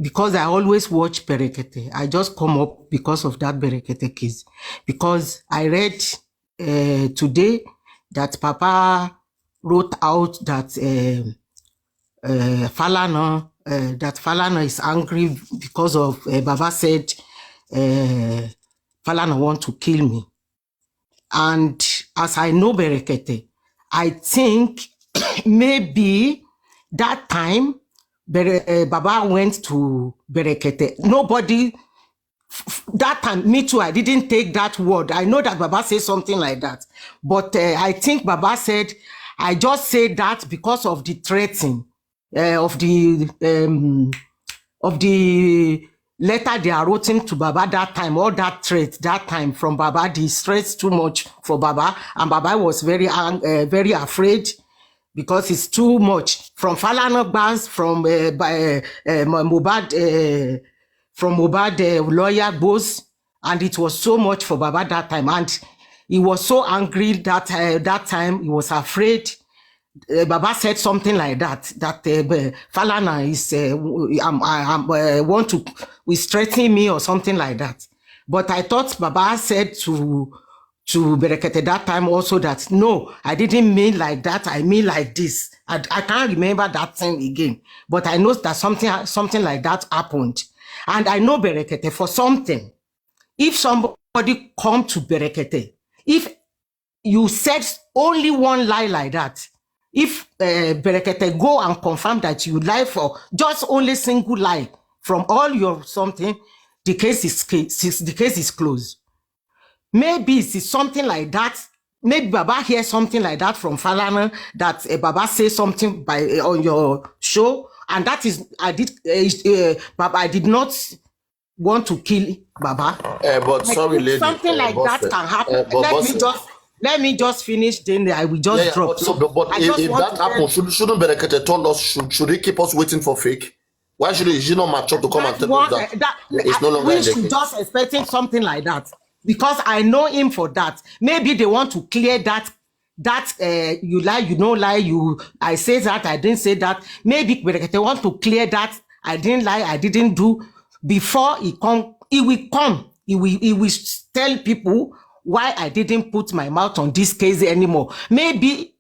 because I always watch Berekete. I just come up because of that Berekete case. Because I read today that Papa wrote out that Falana is angry because of Baba said Falana want to kill me. And as I know Berekete, I think maybe that time Baba went to Berekete. Nobody, that time, me too, I didn't take that word. I know that Baba said something like that. But I think Baba said, I just said that because of the threatening of the letter they are writing to Baba that time, all that threat that time from Baba, the stress too much for Baba, and Baba was very afraid because it's too much from Falana Bas, from Mohbad lawyer boss, and it was so much for Baba that time, and he was so angry that that time he was afraid. Baba said something like that Falana is want to threatening me or something like that. But I thought Baba said to Berekete that time also that no, I didn't mean like that, I mean like this. I can't remember that thing again, but I know that something like that happened. And I know Berekete for something. If somebody come to Berekete, if you said only one lie like that, if Berekete go and confirm that you lie for just only single lie from all your something, the case is closed. Maybe it's something like that. Maybe Baba hear something like that from Falana, that Baba say something on your show, and that is Baba. I did not want to kill Baba. But sorry, lady. Something like that can happen. Let me just finish, then I will just drop. But if that happens, shouldn't Berekete tell us, should he keep us waiting for fake? Why should he not match up to come and tell us that it's no longer we should just expecting something like that? Because I know him for that. Maybe they want to clear that you lie, you don't lie, I say that, I didn't say that. Maybe Berekete want to clear that I didn't lie, I didn't do. Before he will tell people why I didn't put my mouth on this case anymore. Maybe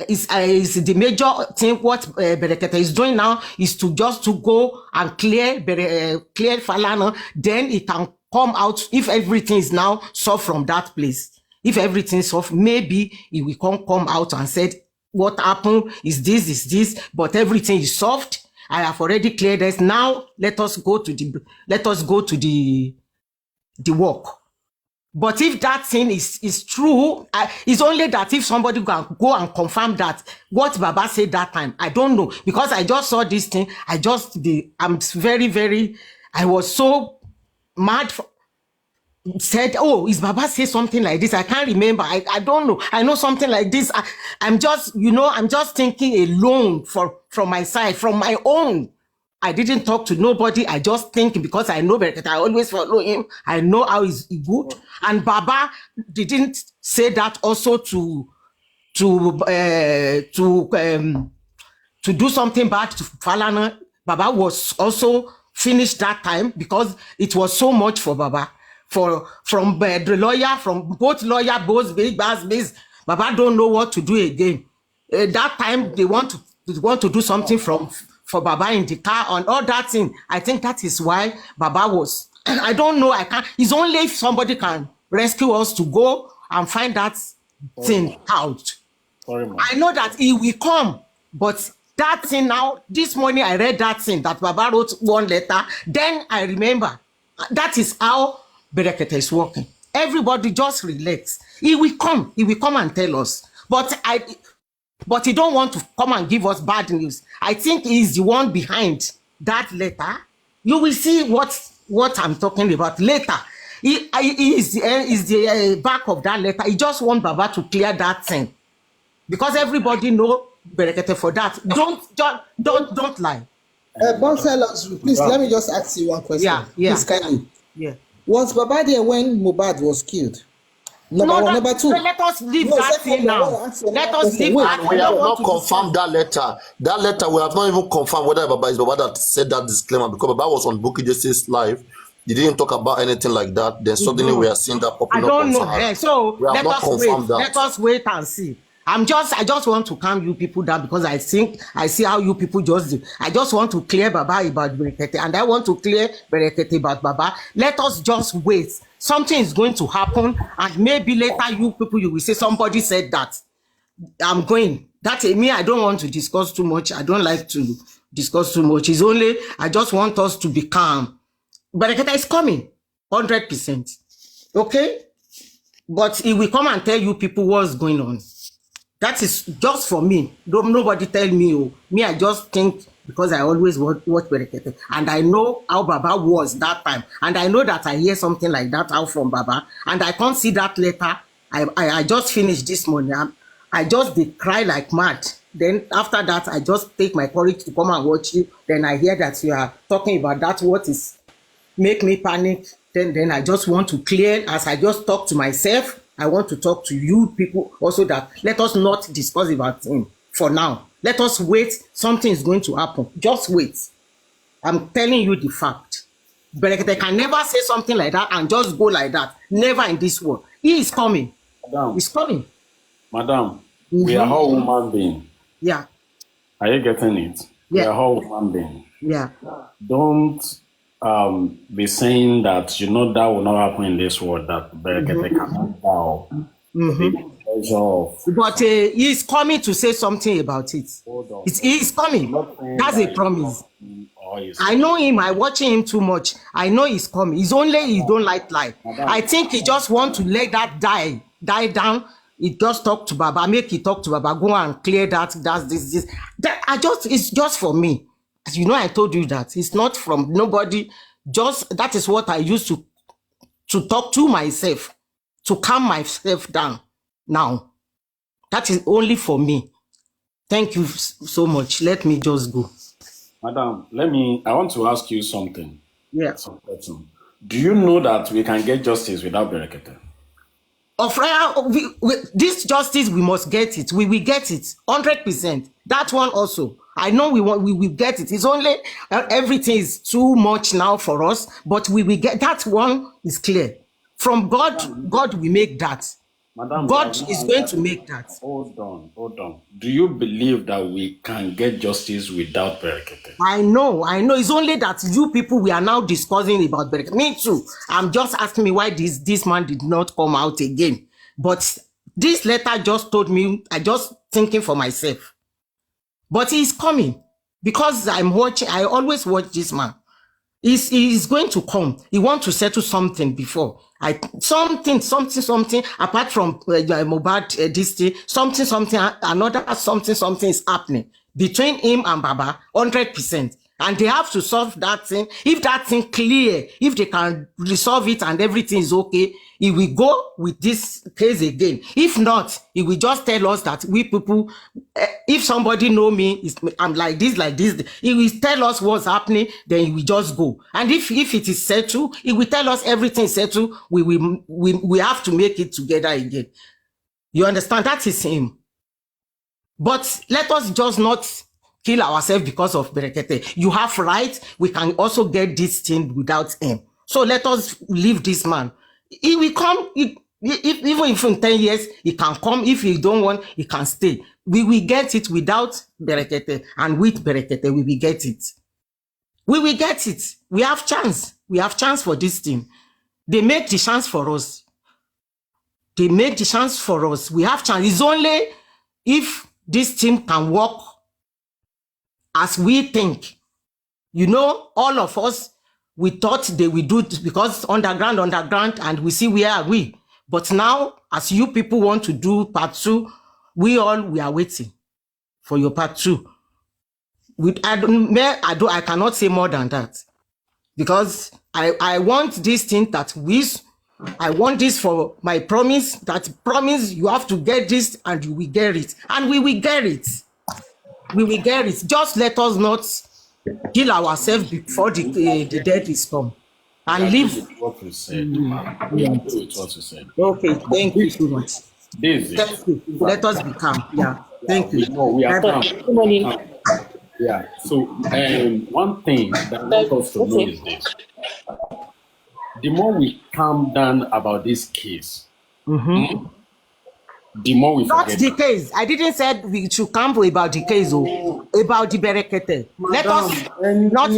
is the major thing what Berekete is doing now is to go and clear Falana, then it can come out if everything is now solved from that place. If everything is solved, maybe he will come out and said what happened is this, but everything is solved. I have already cleared this. Now let us go to the work. But if that thing is true, it's only that if somebody can go and confirm that what Baba said that time. I don't know, because I just saw this thing. I'm very, very, I was so mad. Said, oh, is Baba say something like this? I can't remember. I don't know. I know something like this. I'm just thinking alone from my side, from my own. I didn't talk to nobody. I just think because I know Berekete, I always follow him. I know how he's good. And Baba didn't say that also to do something bad to Falana. Baba was also finished that time because it was so much for Baba. From the lawyer, from both big base, Baba don't know what to do again. That time they want to do something for Baba in the car and all that thing. I think that is why Baba was. I don't know. I can't. It's only if somebody can rescue us to go and find that thing out. I know that he will come, but that thing now. This morning I read that thing that Baba wrote one letter. Then I remember that is how Berekete is working. Everybody just relax. He will come and tell us. But he don't want to come and give us bad news. I think he's the one behind that letter. You will see what I'm talking about later. He is the back of that letter. He just want Baba to clear that thing. Because everybody know Berekete for that. Don't lie. Bonsellos, please let me just ask you one question. Yeah. Please kindly. Yeah. Was Baba there when Mohbad was killed? Number two. Let us leave that thing now. Let us leave that. We have not confirmed that letter. That letter, we have not even confirmed whether Baba is Baba that said that disclaimer, because Baba was on Bukky Jese's live. He didn't talk about anything like that. Then suddenly we are seeing that popping up. I don't know. So let us wait. Let us wait and see. I just want to calm you people down, because I think I see how you people just do. I just want to clear Baba about Berekete, and I want to clear Berekete about Baba. Let us just wait. Something is going to happen, and maybe later you people, you will say somebody said that. I'm going. That's me. I don't want to discuss too much. I don't like to discuss too much. It's only, I just want us to be calm. Berekete is coming, 100%. Okay? But he will come and tell you people what's going on. That is just for me. Nobody tell me. Oh. Me, I just think, because I always watch Berekete. And I know how Baba was that time. And I know that I hear something like that out from Baba. And I can't see that later. I just finished this morning. I just did cry like mad. Then after that, I just take my courage to come and watch you. Then I hear that you are talking about that. What is make me panic? Then I just want to clear, as I just talk to myself. I want to talk to you people also, that let us not discuss about him for now. Let us wait. Something is going to happen. Just wait. I'm telling you the fact. Berekete can never say something like that and just go like that. Never in this world. He is coming. Madam. He's coming. Madam, we are all human beings. Yeah. Are you getting it? Yeah. We are all human beings. Yeah. Don't be saying that that will not happen in this world, that Berekete cannot bow. But he's coming to say something about it. He's coming. That's a promise. I know him. I watching him too much. I know he's coming. It's only he don't like life. I think he just want to let that die down. He just talk to Baba. Make he talk to Baba. Go and clear that. That's this. It's just for me. I told you that. It's not from nobody. Just that is what I used to talk to myself, to calm myself down. Now, that is only for me. Thank you so much. Let me just go. Madam, I want to ask you something. Yeah. Do you know that we can get justice without Berekete? This justice, we must get it. We will get it 100%. That one also. I know we will get it. It's only everything is too much now for us, but we will get that one. Is clear from God. God will make that. Madam, God is going to make that. Hold on. Do you believe that we can get justice without Berekete? I know. It's only that you people, we are now discussing about Berekete. Me too. I'm just asking me why this man did not come out again. But this letter just told me, I just thinking for myself. But he's coming, because I'm watching. I always watch this man. He's going to come. He wants to settle something before. Something apart from Mohbad, this thing, something, another something is happening between him and Baba, 100%. And they have to solve that thing. If that thing clear, if they can resolve it and everything is okay, he will go with this case again. If not, he will just tell us that we people, if somebody know me, I'm like this, he will tell us what's happening, then he will just go. And if it is settled, he will tell us everything is settled. We have to make it together again. You understand? That is him. But let us just not kill ourselves because of Berekete. You have right. We can also get this thing without him. So let us leave this man. He will come. Even if in 10 years, he can come. If he don't want, he can stay. We will get it without Berekete. And with Berekete, we will get it. We will get it. We have chance. We have chance for this thing. They make the chance for us. They make the chance for us. We have chance. It's only if this team can work as we think. All of us, we thought they will do it because underground, and we see where are we. But now, as you people want to do part 2, we are waiting for your part 2. I cannot say more than that, because I want this thing I want this for my promise, you have to get this and you will get it. And we will get it. We will get it. Just let us not kill ourselves before the death is come. and agree leave. with what you said. We agree with what you said. Okay, thank you so much. This is Thank you. Let us be calm. Yeah, thank you. we are Bye-bye. calm. Good morning. Yeah. So one thing that I want us to know is this: the more we calm down about this case, the more we Not forget. the case. I didn't say we should come about the case, about the Berekete. Let us not.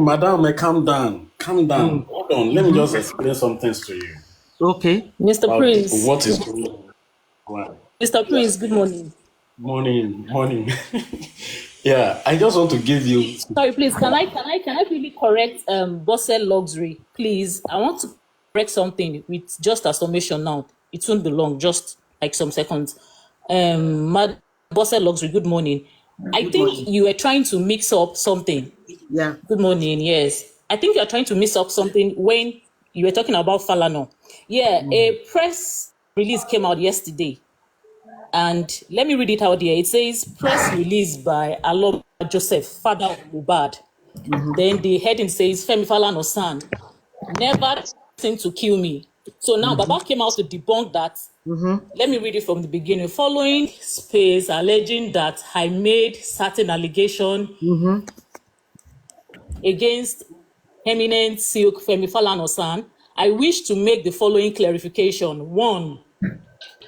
Madam, calm down. Calm down. Hold on. Let me just explain some things to you. Okay. Mr. About Prince. what is going on. Wow. Mr. Prince, good morning. Morning. Yeah, I just want to give you. Sorry, please, can I really correct Bossel Luxury? Please, I want to correct something with just a summation now. It won't be long, just like some seconds. Mad Bossel Luxury, good morning. I think you were trying to mix up something. Yeah. Good morning, yes. I think you're trying to mix up something when you were talking about Falana. Yeah, a press release came out yesterday. And let me read it out here. It says, press release by Aloba Joseph, father of Mohbad. Then the heading says, Femi Falana son, never seemed to kill me. So now Baba came out to debunk that. Let me read it from the beginning. Following space alleging that I made certain allegation against eminent Silk Femi Falana son, I wish to make the following clarification. 1,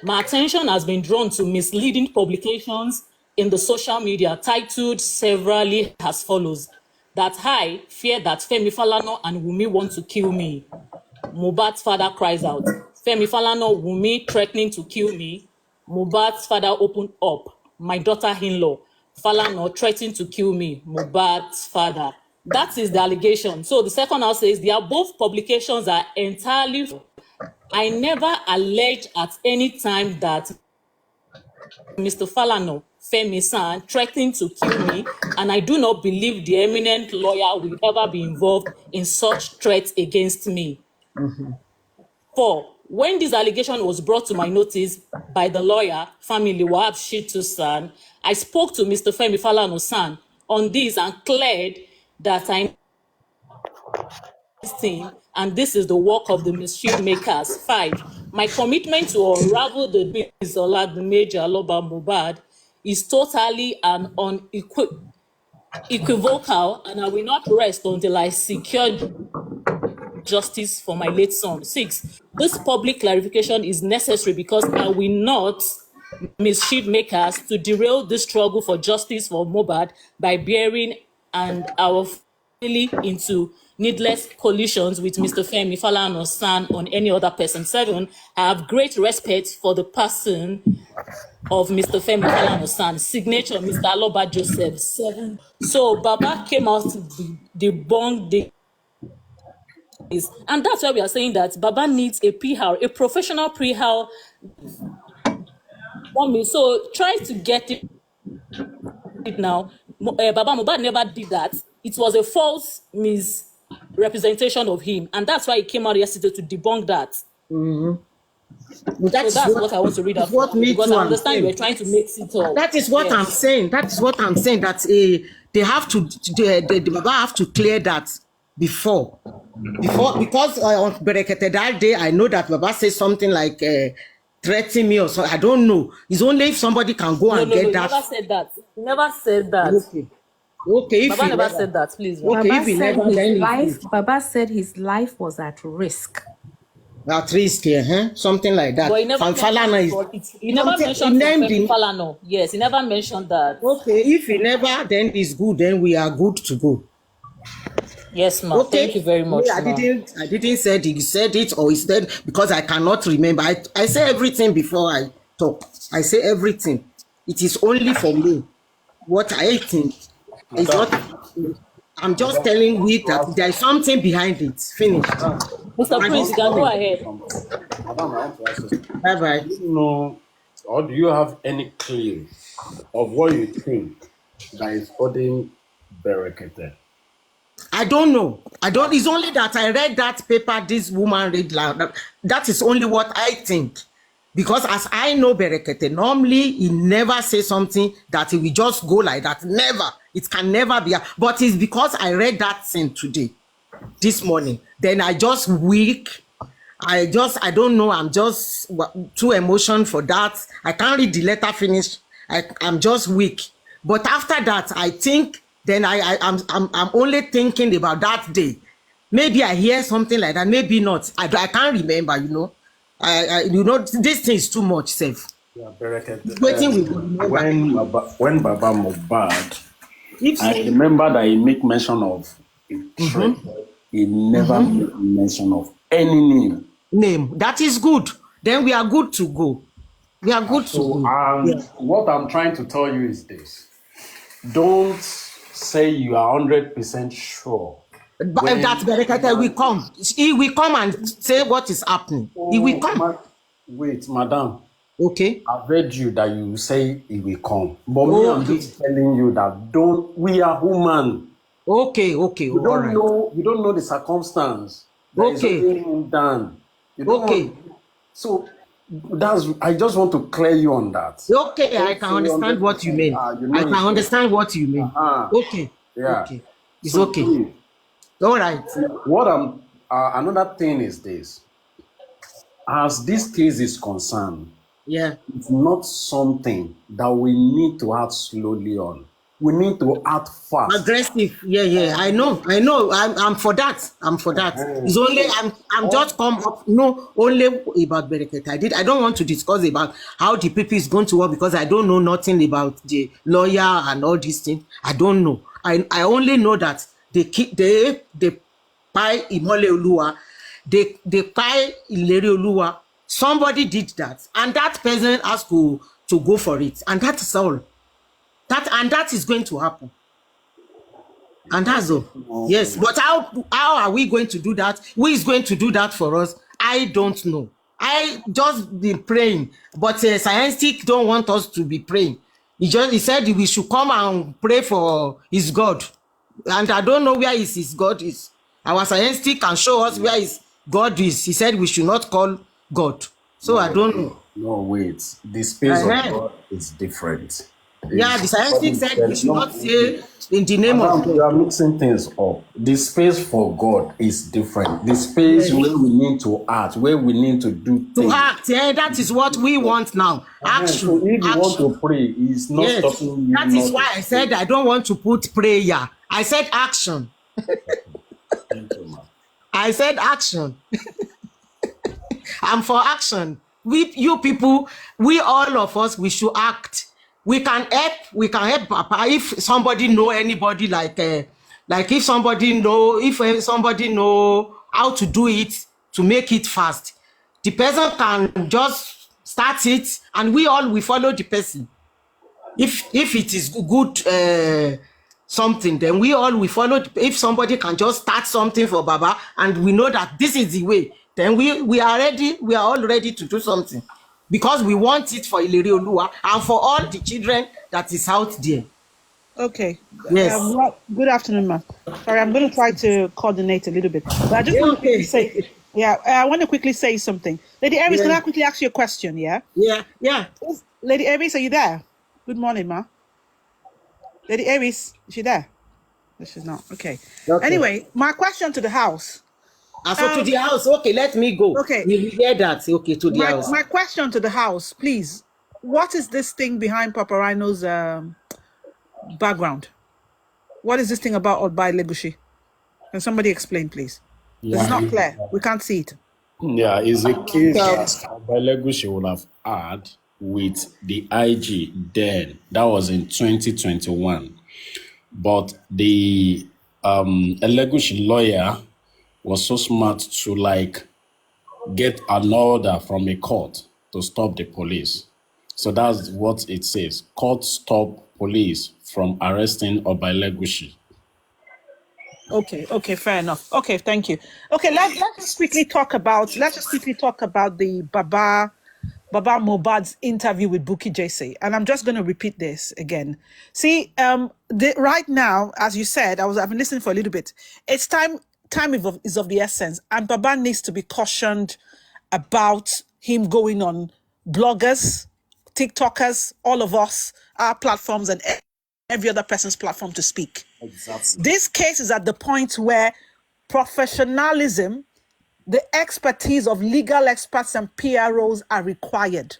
my attention has been drawn to misleading publications in the social media titled severally as follows: that I fear that Femi Falana and Wunmi want to kill me. Mohbad's father cries out. Femi Falana, Wunmi threatening to kill me. Mohbad's father opened up. My daughter-in-law, Falana threatening to kill me. Mohbad's father. That is the allegation. So the second house says the above publications are entirely. I never alleged at any time that Mr. Falana, Femi san, threatened to kill me, and I do not believe the eminent lawyer will ever be involved in such threats against me. 4, when this allegation was brought to my notice by the lawyer, family Wahab Shitu san, I spoke to Mr. Femi Falana san on this and cleared that I thing, and this is the work of the mischief makers. 5, my commitment to unravel the Zola, the Major Aloba Mohbad, is totally and unequivocal, and I will not rest until I secure justice for my late son. 6, this public clarification is necessary because I will not mischief makers to derail this struggle for justice for Mohbad by bearing and our family into needless collisions with Mr. Femi Falana san on any other person. 7, I have great respect for the person of Mr. Femi Falana san. Signature, Mr. Aloba Joseph. 7. So Baba came out to debunk the and that's why we are saying that Baba needs a PR, a professional PR. So try to get it now. Baba Mohbad never did that. It was a false misrepresentation of him, and that's why he came out yesterday to debunk that. That's so that's what I want to read out because I understand you were trying to mix it up. That is what I'm saying. That is what I'm saying. That they have to, the Baba have to clear that before because on Berekete that day I know that Baba said something like threaten me or so. I don't know. It's only if somebody can go and get that. He never said that. He never said that. Okay. Baba never said that, please. Okay, Baba if he said never, his life. Baba said his life was at risk. At risk, something like that. But he never mentioned him. Falana. Yes, he never mentioned that. Okay, if he never, then it's good. Then we are good to go. Yes, ma'am. Okay. Thank you very much. I didn't say he said it or he said because I cannot remember. I say everything before I talk. I say everything. It is only for me. What I think is not. I'm just telling you that there is something behind it. Finished. Mr. Prince, you can go ahead. Bye bye. Do you know, or do you have any clue of what you think that is holding Berekete? I don't know. It's only that I read that paper this woman read loud. That is only what I think. Because as I know Berekete, normally he never say something that he will just go like that. Never. It can never be. But it's because I read that thing today. this morning. Then I just weak. I don't know. I'm just too emotional for that. I can't read the letter finish. I'm just weak. But after that, I think then I'm only thinking about that day. Maybe I hear something like that. Maybe not. I can't remember. This thing is too much. Safe. Yeah, Bereket. Waiting we will remember. When Baba Mohbad, I remember that he make mention of a threat. He never made mention of any name. That is good. Then we are good to go. We are good to go. What I'm trying to tell you is this. Don't say you are 100% sure. But if that's Berekete will come. He will come and say what is happening. He will come. Wait, madam. Okay. I've read you that you say he will come. But me, I'm just telling you that we are human. Okay. You don't know the circumstance. Okay. Done. So I just want to clear you on that. Okay, I can understand what you mean. I can understand what you mean. Okay. Yeah. Okay. It's okay. All right. What another thing is this. As this case is concerned, it's not something that we need to act slowly on. We need to act fast. Aggressive. Yeah. I know. I'm for that. It's only I'm just come up. No, only about Berekete. I don't want to discuss about how the PP is going to work because I don't know nothing about the lawyer and all these things. I don't know. I only know that they pay Imole Oluwa. They pay Ileri Oluwa. Somebody did that, and that person has to go for it, and that is all. That is going to happen. And that's all. Yes, but how are we going to do that? Who is going to do that for us? I don't know. I just been praying, but Scientific don't want us to be praying. He said we should come and pray for his God, and I don't know where his God is. Our Scientific can show us where his God is. He said we should not call God. So I don't know. No, wait. The space of God is different. Yeah, the Scientific said we should not say in the name of God. You are mixing things up. The space for God is different. The space where we need to act, where we need to do things. To act, that is what we want now. Action. So if you want to pray, it's not stopping you. That is why I said I don't want to put prayer. I said action. Thank you, ma'am. I said action. I'm for action. You people, all of us, we should act. We can help Papa if somebody know anybody like if somebody know how to do it to make it fast. The person can just start it and we follow the person. If it is good something, then we follow. If somebody can just start something for Baba and we know that this is the way, then we are ready. We are all ready to do something. Because we want it for Ileri Oluwa and for all the children that is out there. Okay. Yes. Good afternoon, ma'am. Sorry, I'm going to try to coordinate a little bit. But I just want to quickly say, I want to quickly say something. Lady Aries, can I quickly ask you a question, yeah? Yeah. Lady Aries, are you there? Good morning, ma. Lady Aries, is she there? No, she's not. Okay. Anyway, my question to the House. So to the House, okay, let me go. Okay. You hear that? Okay, to the House. My question to the House, please. What is this thing behind Papa Rhino's background? What is this thing about Oba Elegushi? Can somebody explain, please? It's not clear. We can't see it. Yeah, it's a case that Oba Elegushi would have had with the IG then. That was in 2021. But the Elegushi lawyer was so smart to get an order from a court to stop the police. So that's what it says. Court stop police from arresting Oba Elegushi. Okay, fair enough. Okay, thank you. Okay, let's just quickly talk about the Baba Mohbad's interview with Bukky Jesse. And I'm just going to repeat this again. See, right now, as you said, I've been listening for a little bit. It's time is of the essence, and Baba needs to be cautioned about him going on bloggers, TikTokers, all of us, our platforms, and every other person's platform to speak. Exactly. This case is at the point where professionalism, the expertise of legal experts and PROs are required.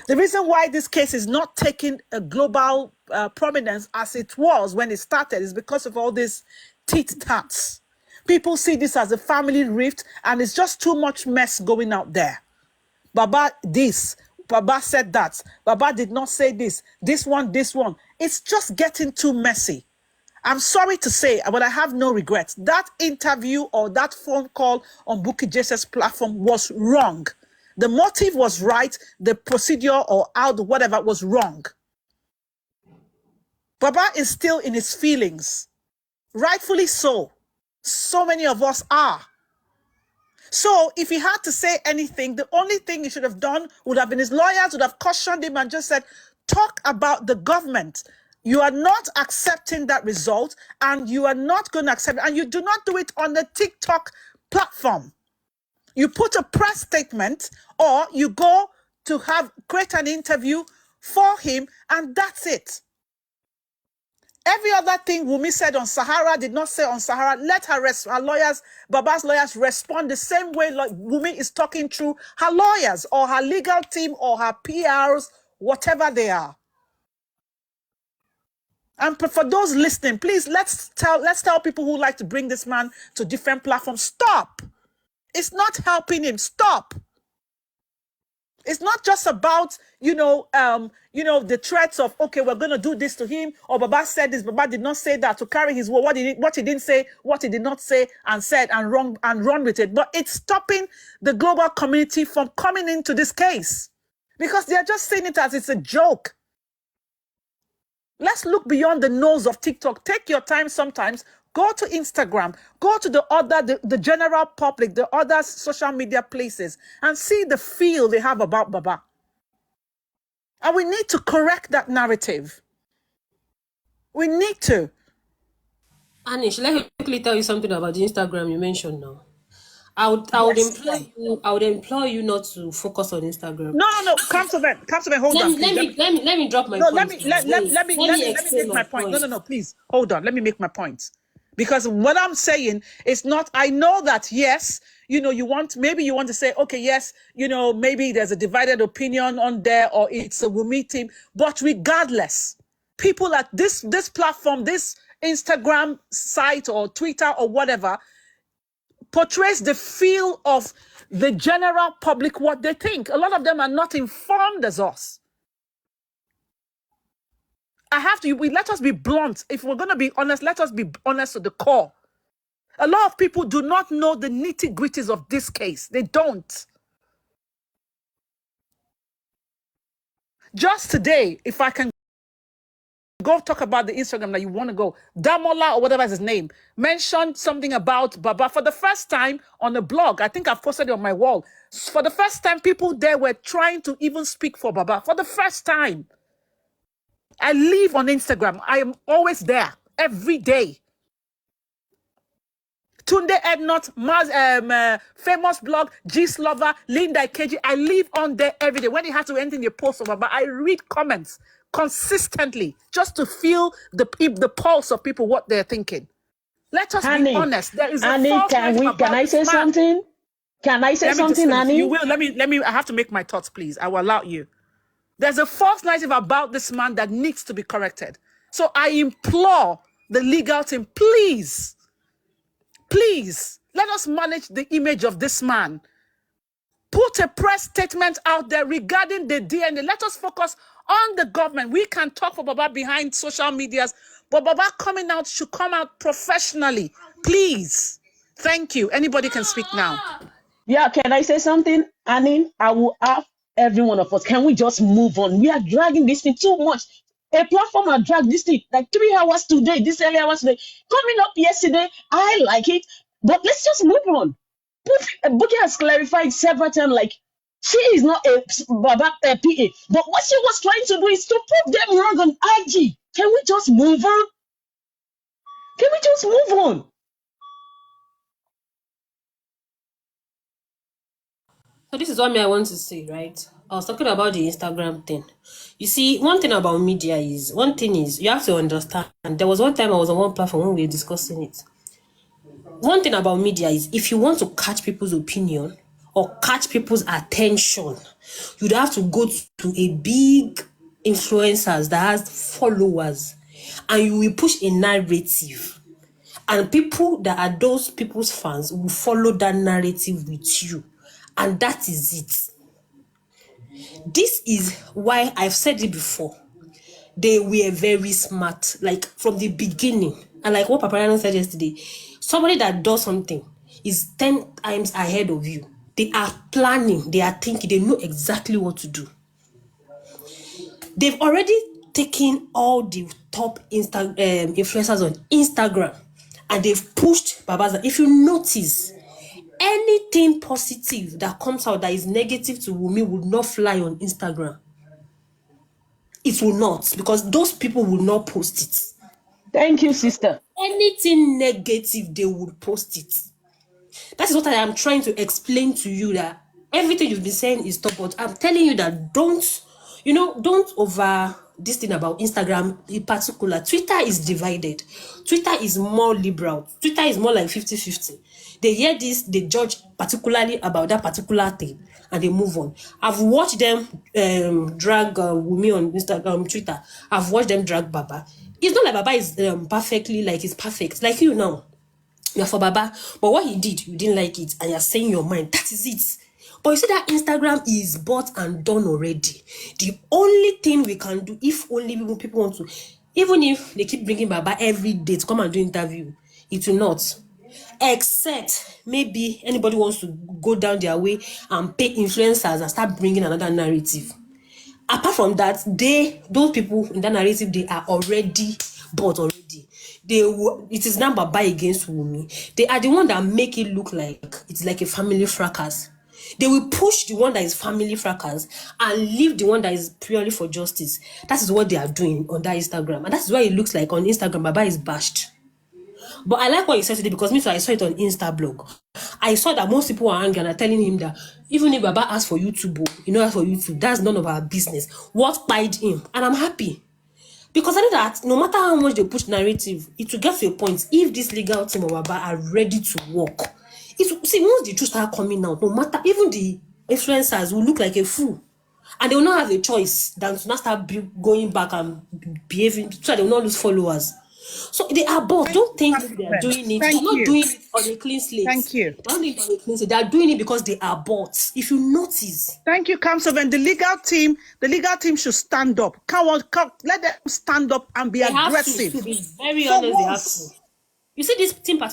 The reason why this case is not taking a global prominence as it was when it started is because of all these tit-tats. People see this as a family rift, and it's just too much mess going out there. Baba this, Baba said that, Baba did not say this, this one. It's just getting too messy. I'm sorry to say, but I have no regrets. That interview or that phone call on Bukky Jese's platform was wrong. The motive was right, the procedure or out, whatever was wrong. Baba is still in his feelings. Rightfully so. So many of us are. So if he had to say anything, the only thing he should have done would have been his lawyers would have cautioned him and just said, talk about the government. You are not accepting that result, and you are not going to accept it. And you do not do it on the TikTok platform. You put a press statement, or you go to create an interview for him, and that's it. Every other thing Wunmi said on Sahara did not say on Sahara. Let her lawyers, Baba's lawyers, respond the same way like Wunmi is talking through her lawyers or her legal team or her PRs, whatever they are. And for those listening, please let's tell people who like to bring this man to different platforms, stop. It's not helping him. Stop. It's not just about, the threats of, okay, we're going to do this to him, or Baba said this, Baba did not say that, to carry his word, what he didn't say, what he did not say, and said, and run with it. But it's stopping the global community from coming into this case because they're just seeing it as it's a joke. Let's look beyond the nose of TikTok. Take your time sometimes. Go to Instagram, go to the general public, the other social media places, and see the feel they have about Baba. And we need to correct that narrative. We need to. Anish, let me quickly tell you something about the Instagram you mentioned now. I would implore you not to focus on Instagram. No. Capsule, hold on. Let me drop my point. Let me make my point. No, please. Hold on. Let me make my point. Because what I'm saying is not, I know that, yes, you want to say, okay, yes, maybe there's a divided opinion on there, or it's a Wunmi team. But regardless, people at this platform, this Instagram site or Twitter or whatever, portrays the feel of the general public, what they think. A lot of them are not informed as us. Let us be blunt. If we're going to be honest, let us be honest to the core. A lot of people do not know the nitty-gritties of this case. They don't. Just today, if I can go talk about the Instagram that you want to go, Damola or whatever is his name, mentioned something about Baba for the first time on a blog. I think I've posted it on my wall. For the first time, people there were trying to even speak for Baba. For the first time. I live on Instagram. I am always there every day. Tunde Ednot, famous blog, G-Slover, Linda Ikeji. I live on there every day. When it has to enter in the post of Baba, I read comments consistently just to feel the pulse of people, what they're thinking. Let us be honest. There is a false narrative about can I say this man. something? Can I say something, Annie? You will. Let me. I have to make my thoughts, please. I will allow you. There's a false narrative about this man that needs to be corrected. So I implore the legal team, please, let us manage the image of this man. Put a press statement out there regarding the DNA. Let us focus on the government. We can talk for Baba behind social medias, but Baba coming out should come out professionally. Please. Thank you. Anybody can speak now. Yeah, can I say something? Annie, I will ask every one of us, can we just move on? We are dragging this thing too much. A platform has dragged this thing like 3 hours today, this early hours today. Coming up yesterday, I like it, but let's just move on. Bukky has clarified several times, like, she is not a Baba PA, but what she was trying to do is to prove them wrong on IG. Can we just move on? Can we just move on? So this is what I want to say, right? I was talking about the Instagram thing. You see, one thing about media is you have to understand. And there was one time I was on one platform when we were discussing it. One thing about media is if you want to catch people's opinion or catch people's attention, you'd have to go to a big influencers that has followers, and you will push a narrative. And people that are those people's fans will follow that narrative with you. And that is it. This is why I've said it before. They were very smart, like from the beginning. And like what Paparano said yesterday, somebody that does something is 10 times ahead of you. They are planning, they are thinking, they know exactly what to do. They've already taken all the top influencers on Instagram and they've pushed Babaza. If you notice, anything positive that comes out that is negative to Wunmi would not fly on Instagram. It will not, because those people will not post it. Thank you, sister. Anything negative, they would post it. That is what I am trying to explain to you, that everything you've been saying is top, but I'm telling you that don't over this thing about Instagram in particular. Twitter is divided. Twitter is more liberal. Twitter is more like 50-50. They hear this, they judge particularly about that particular thing, and they move on. I've watched them drag Wunmi on Instagram, Twitter. I've watched them drag Baba. It's not like Baba is perfectly like he's perfect. Like you now, you're for Baba, but what he did, you didn't like it, and you're saying your mind. That is it. But you see that Instagram is bought and done already. The only thing we can do, if only people want to, even if they keep bringing Baba every day to come and do interview, it will not. Except maybe anybody wants to go down their way and pay influencers and start bringing another narrative. Apart from that, those people in that narrative, they are already bought already. It is now Baba against Wunmi. They are the one that make it look like it's like a family fracas. They will push the one that is family fracas and leave the one that is purely for justice. That is what they are doing on that Instagram. And that's why it looks like on Instagram, Baba is bashed. But I like what you said today, because me too, I saw it on Instablog. I saw that most people are angry and are telling him that even if Baba asks for YouTube, ask for YouTube, that's none of our business. What pied him? And I'm happy. Because I know that no matter how much they push narrative, it will get to a point, if this legal team of Baba are ready to work, once the truth start coming out, no matter, even the influencers will look like a fool. And they will not have a choice than to not start going back and behaving, so they will not lose followers. So they are both. Don't think they are doing it. They're not doing it on a clean slate. Thank you. They're not doing it on a clean slate. They are doing it because they are bots. If you notice. Thank you, Councilman. The legal team should stand up. Let them stand up and be aggressive. To be very honest, they have to. You see this team, this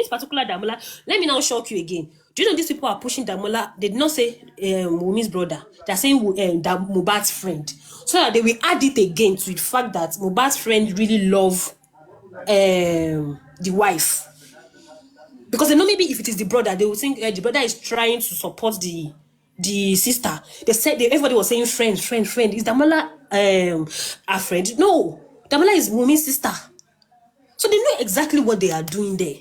particular Damola. Let me now shock you again. Do you know these people are pushing Damola? They did not say Wunmi's brother. They're saying that Mohbad's friend. So that they will add it again to the fact that Mohbad's friend really love the wife. Because they know maybe if it is the brother, they will think the brother is trying to support the sister. They said everybody was saying friend. Is Damola a friend? No, Damola is Wunmi's sister. So they know exactly what they are doing there.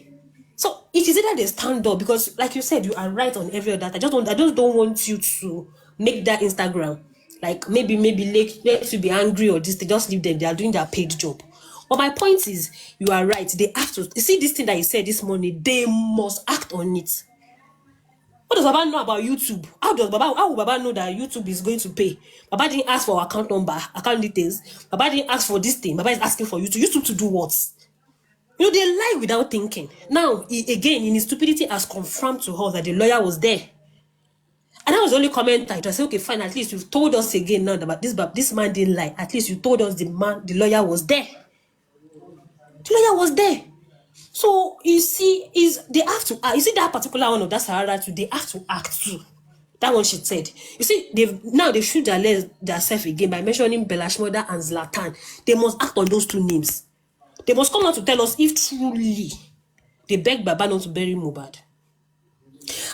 So it is either they stand up, because like you said, you are right on every other. I just don't want you to make that Instagram like maybe let you be angry or this. They just leave them. They are doing their paid job. But my point is, you are right. They have to. You see this thing that you said this morning. They must act on it. What does Baba know about YouTube? How will Baba know that YouTube is going to pay? Baba didn't ask for account number, account details. Baba didn't ask for this thing. Baba is asking for YouTube to do what? They lie without thinking. Now, again, in his stupidity, has confirmed to her that the lawyer was there. And that was the only comment I said, okay, fine, at least you've told us again now that this man didn't lie. At least you told us the lawyer was there. The lawyer was there. So, you see, they have to act. You see that particular one of that Sahara too, they have to act too. That one she said. You see, they've shoot themselves again by mentioning Bella Shmurda and Zlatan. They must act on those two names. They must come out to tell us if truly they beg Baba not to bury Mohbad.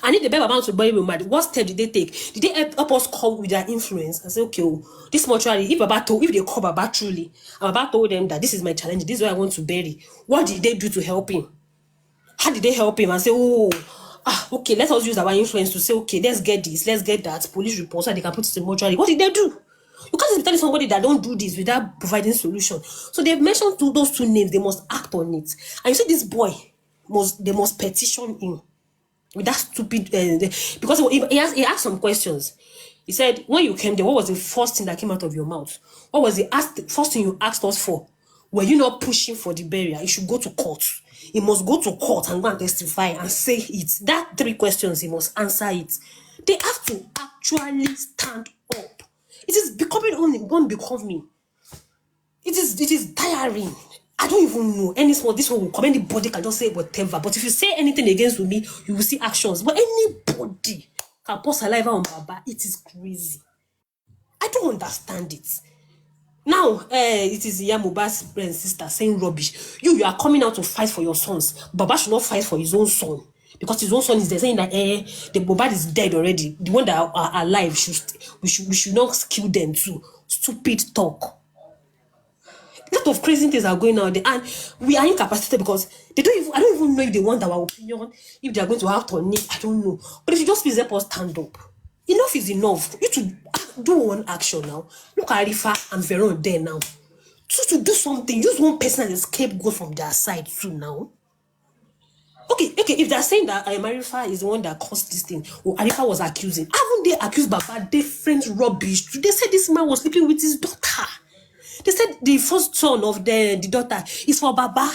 And if they beg Baba not to bury Mohbad, what step did they take? Did they help us come with their influence and say, okay, this mortuary, if they call Baba truly, and Baba told them that this is my challenge, this is what I want to bury, what did they do to help him? How did they help him and say, okay, let us use our influence to say, okay, let's get this, let's get that, police report so they can put it in mortuary? What did they do? You can't just be telling somebody that don't do this without providing solution. So they've mentioned those two names, they must act on it. And you see this boy, they must petition him with that stupid, because he asked some questions. He said, when you came there, what was the first thing that came out of your mouth? What was the first thing you asked us for? Were you not pushing for the burial? You should go to court. He must go to court and go and testify and say it. That 3 questions, he must answer it. They have to actually stand up. It is becoming unbecoming. It is tiring. I don't even know any small. This one will come. Anybody can just say whatever. But if you say anything against me, you will see actions. But anybody can pour saliva on Baba. It is crazy. I don't understand it. Now, it is Yamuba's sister saying rubbish. You are coming out to fight for your sons. Baba should not fight for his own son. Because his own son is there saying that the Mohbad is dead already. The one that are alive, we should not kill them too. Stupid talk. A lot of crazy things are going on there, and we are incapacitated because I don't even know if they want our opinion, if they are going to act on it. I don't know. But if you just please help us stand up. Enough is enough. You to do one action now. Look at Arifa and Veron there now. So to do something, use one person as a scapegoat from their side too now. Okay, if they're saying that Arifa is the one that caused this thing, or Arifa was accusing, haven't they accused Baba different rubbish? They said this man was sleeping with his daughter. They said the first son of the daughter is for Baba.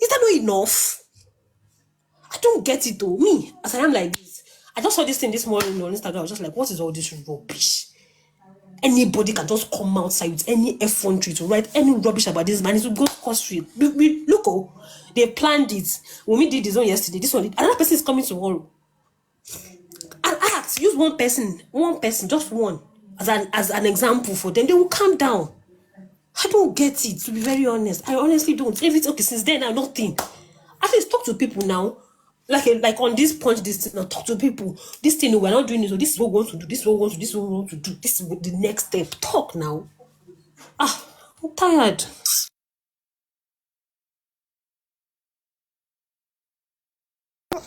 Is that not enough? I don't get it though. Me, as I am like this, I just saw this thing this morning on Instagram. I was just like, what is all this rubbish? Anybody can just come outside with any effrontery to write any rubbish about this man. It will go cross street. Look, they planned it. When we did this one yesterday, this one, another person is coming tomorrow. And ask, use one person, just one, as an example for them. They will calm down. I don't get it, to be very honest. I honestly don't. Everything, okay, since then, I'm nothing. At least talk to people now. Like on this point, this thing, now talk to people. This thing, we're not doing this, so this is what we want to do, this is what we want to do, this is what we want to do. This is the next step. Talk now. I'm tired.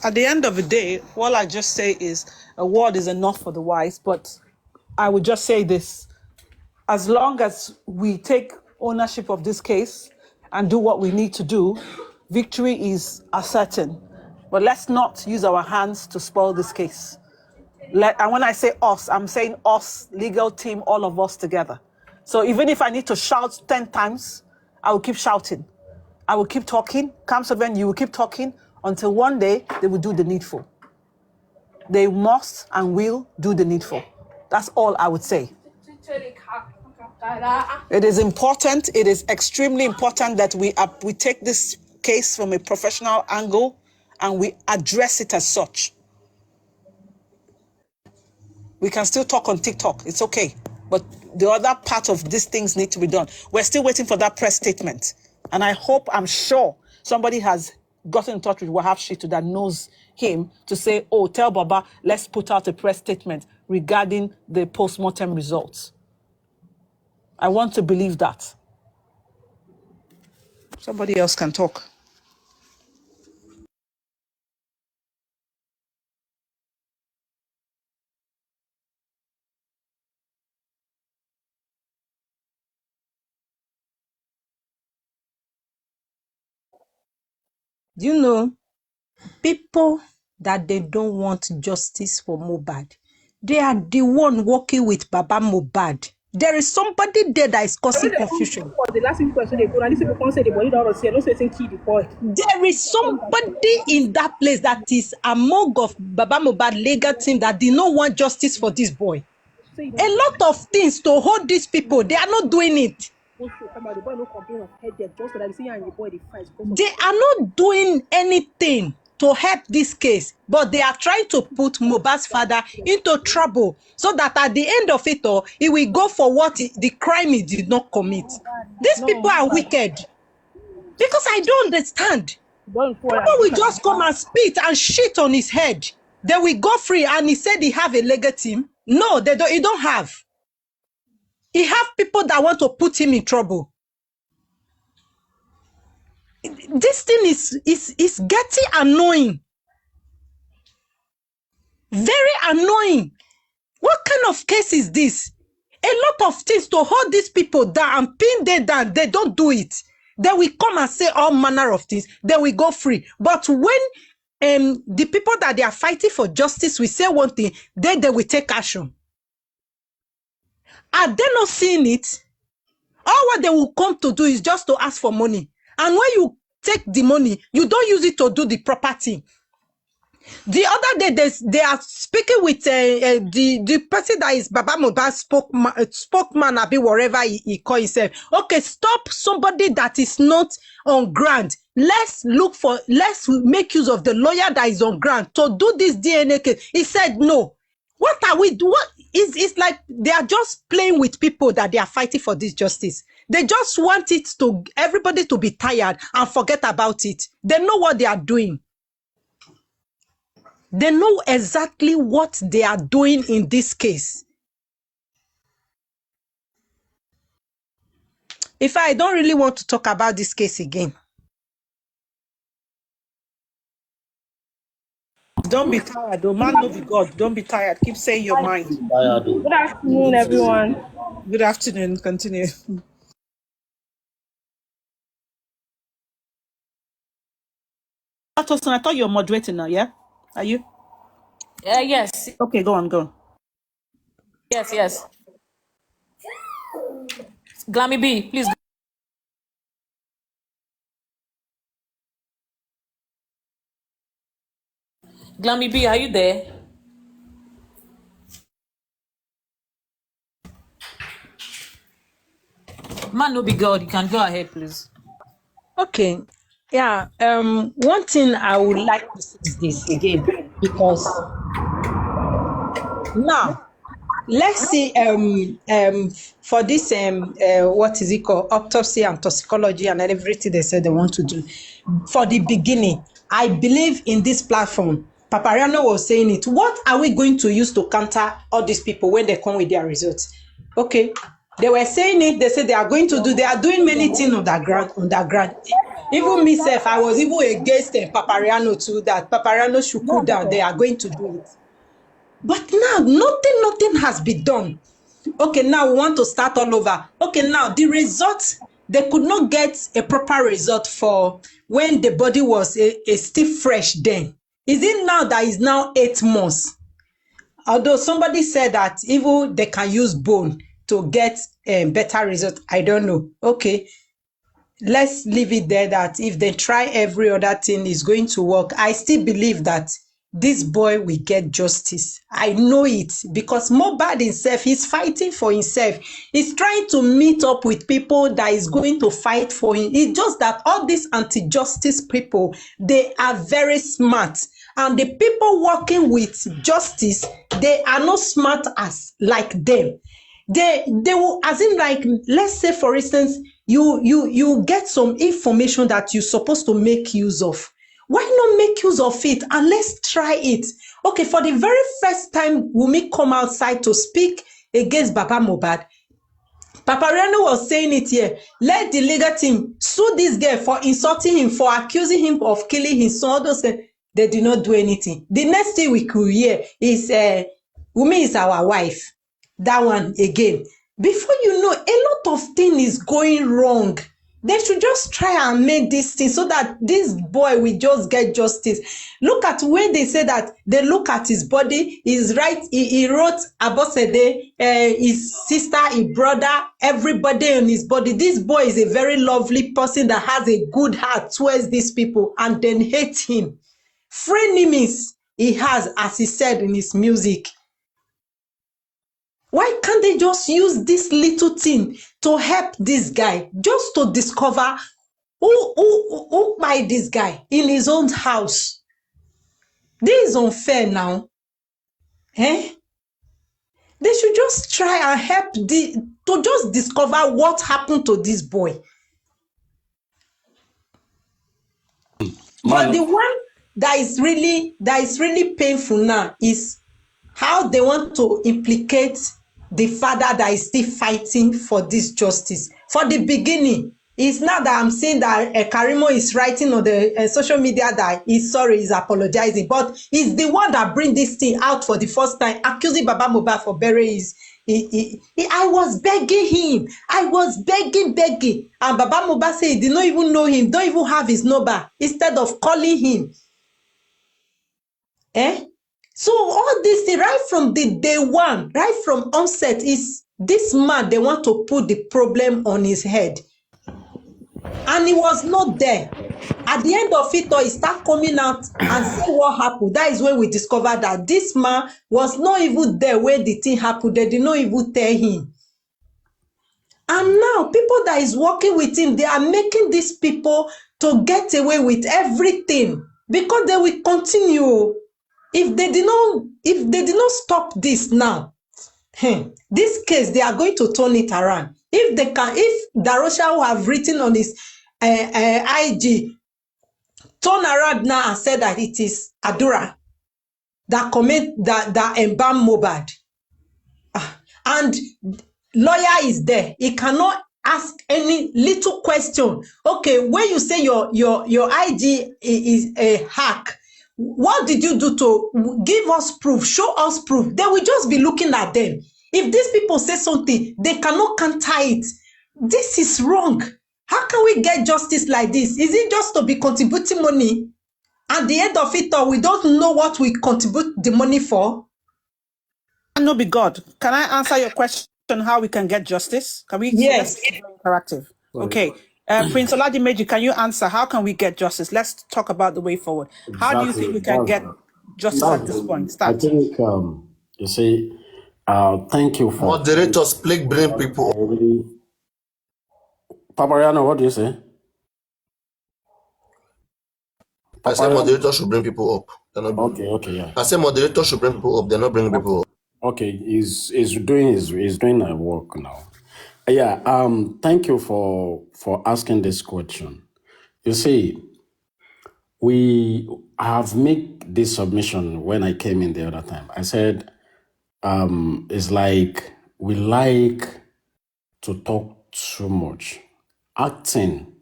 At the end of the day, all I just say is a word is enough for the wise, but I would just say this. As long as we take ownership of this case and do what we need to do, victory is certain. But let's not use our hands to spoil this case. And when I say us, I'm saying us, legal team, all of us together. So even if I need to shout 10 times, I will keep shouting. I will keep talking. Kamsoven, you will keep talking until one day they will do the needful. They must and will do the needful. That's all I would say. It is important, it is extremely important that we take this case from a professional angle and we address it as such. We can still talk on TikTok, it's okay. But the other part of these things need to be done. We're still waiting for that press statement. And I'm sure somebody has gotten in touch with Wahab Shitu that knows him to say, oh, tell Baba, let's put out a press statement regarding the post-mortem results. I want to believe that. Somebody else can talk. Do you know, people that they don't want justice for Mohbad, they are the one working with Baba Mohbad. There is somebody there that is causing confusion. There is somebody in that place that is among of Baba Mohbad legal team that did not want justice for this boy. A lot of things to hold these people, they are not doing it. They are not doing anything to help this case, but they are trying to put Mohbad's father into trouble so that at the end of it all, he will go for the crime he did not commit. These people are wicked. Because I don't understand. People will just come and spit and shit on his head. They will go free, and he said he have a legal team. No, they don't. He don't have. He have people that want to put him in trouble. This thing is getting annoying. Very annoying. What kind of case is this? a lot of things to hold these people down and pin them down. They don't do it. They will come and say all manner of things. They will go free. But when the people that they are fighting for justice will say one thing, then they will take action. Are they not seeing it? All what they will come to do is just to ask for money. And when you take the money, you don't use it to do the proper thing. The other day, they are speaking with the person that is Baba Mohbad's spokesman, Abi, whatever he call himself. Okay, stop somebody that is not on ground. Let's make use of the lawyer that is on ground to do this DNA case. He said no. What are we doing? It's like they are just playing with people that they are fighting for this justice. They just want it to everybody to be tired and forget about it. They know what they are doing. They know exactly what they are doing in this case. If I don't really want to talk about this case again. Don't be tired, though. Man, no be God. Don't be tired. Keep saying your mind. Good afternoon, everyone. Good afternoon. Continue. Tosin, I thought you were moderating now, yeah? Are you? Yes. Okay, go on. Yes. Glammy B, please. Glammy B, are you there? Man, no be God. You can go ahead, please. Okay. Yeah. One thing I would like to say is this again, because now let's see for this what is it called, autopsy and toxicology and everything they said they want to do. For the beginning, I believe in this platform. Papariano was saying it. What are we going to use to counter all these people when they come with their results? Okay. They were saying it, they said they are doing many things underground. Even myself, I was even against Papariano too, that Papariano should cool down. They are going to do it. But now, nothing has been done. Okay, now we want to start all over. Okay, now the results, they could not get a proper result for when the body was still fresh then. Is it now that is now 8 months? Although somebody said that even they can use bone to get a better result. I don't know. Okay, let's leave it there that if they try every other thing is going to work. I still believe that this boy will get justice. I know it because Mohbad himself, he's fighting for himself. He's trying to meet up with people that is going to fight for him. It's just that all these anti-justice people, they are very smart. And the people working with justice, they are not smart as like them. They will, as in like, let's say for instance, you get some information that you're supposed to make use of. Why not make use of it and let's try it? Okay, for the very first time Wunmi come outside to speak against Baba Mohbad, Papariano was saying it here. Let the legal team sue this girl for insulting him, for accusing him of killing his son. Those they did not do anything. The next thing we could hear is Wunmi is our wife. That one again. Before you know, a lot of things is going wrong. They should just try and make this thing so that this boy will just get justice. Look at when they say that they look at his body, he's right. He wrote Abosede, his sister, his brother, everybody on his body. This boy is a very lovely person that has a good heart towards these people and then hate him. Frenemies he has, as he said in his music. Why can't they just use this little thing to help this guy, just to discover who by this guy in his own house? This is unfair now. They should just try and help to just discover what happened to this boy. But the one that is really painful now is how they want to implicate the father that is still fighting for this justice. For the beginning, it's not that I'm saying that Karimo is writing on the social media that he's sorry, he's apologizing, but he's the one that bring this thing out for the first time, accusing Baba Mohbad for burying I was begging him. I was begging. And Baba Mohbad said he did not even know him, don't even have his number, instead of calling him. So all this, right from the day one, right from onset, is this man, they want to put the problem on his head. And he was not there. At the end of it all, he start coming out and say what happened. That is when we discovered that this man was not even there when the thing happened. They did not even tell him. And now, people that is working with him, they are making these people to get away with everything, because they will continue. If they did not stop this now, this case, they are going to turn it around. If Darosha who have written on his IG, turn around now and said that it is Adura that embalmed Mohbad, and lawyer is there, he cannot ask any little question. Okay, when you say your IG is a hack, what did you do to give us proof? Show us proof. They will just be looking at them. If these people say something, they cannot counter it. This is wrong. How can we get justice like this? Is it just to be contributing money? At the end of it all, we don't know what we contribute the money for. No, be God. Can I answer your question? How we can get justice? Can we? Yes. Interactive. Okay. Prince Oladimeji, can you answer? How can we get justice? Let's talk about the way forward. How do you think we can get justice at this point? Start. I think, you see, thank you for... Moderators, please bring people up. Papariano, what do you say? I said moderators should bring people up. Okay, yeah. I said moderators should bring people up. They're not bringing people up. Okay, he's doing a work now. Yeah, thank you for asking this question. You see, we have made this submission when I came in the other time. I said, it's like we like to talk too much. Action,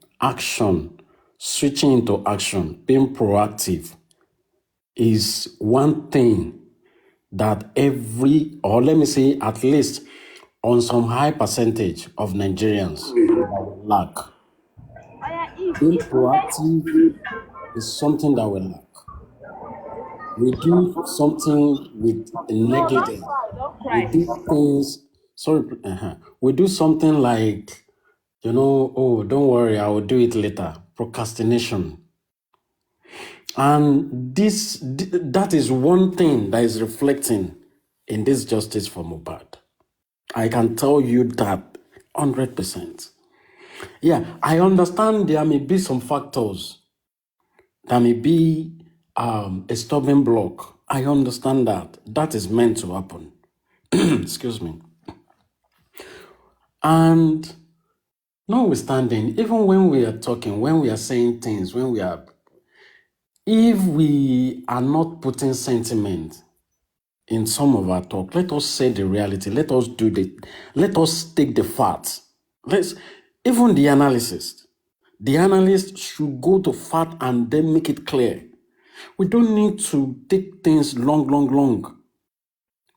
switching into action, being proactive is one thing that or let me say at least on some high percentage of Nigerians lack. Being proactive is something that we lack. We do something with negligence. We do things, we do something like, oh, don't worry, I will do it later. Procrastination. And that is one thing that is reflecting in this justice for Mohbad. I can tell you that 100%. Yeah, I understand there may be some factors. There may be a stubborn block. I understand that. That is meant to happen. Excuse me. And notwithstanding, even when we are talking, when we are saying things, if we are not putting sentiment in some of our talk, let us say the reality. Let us take the facts. Even the analyst should go to fact and then make it clear. We don't need to take things long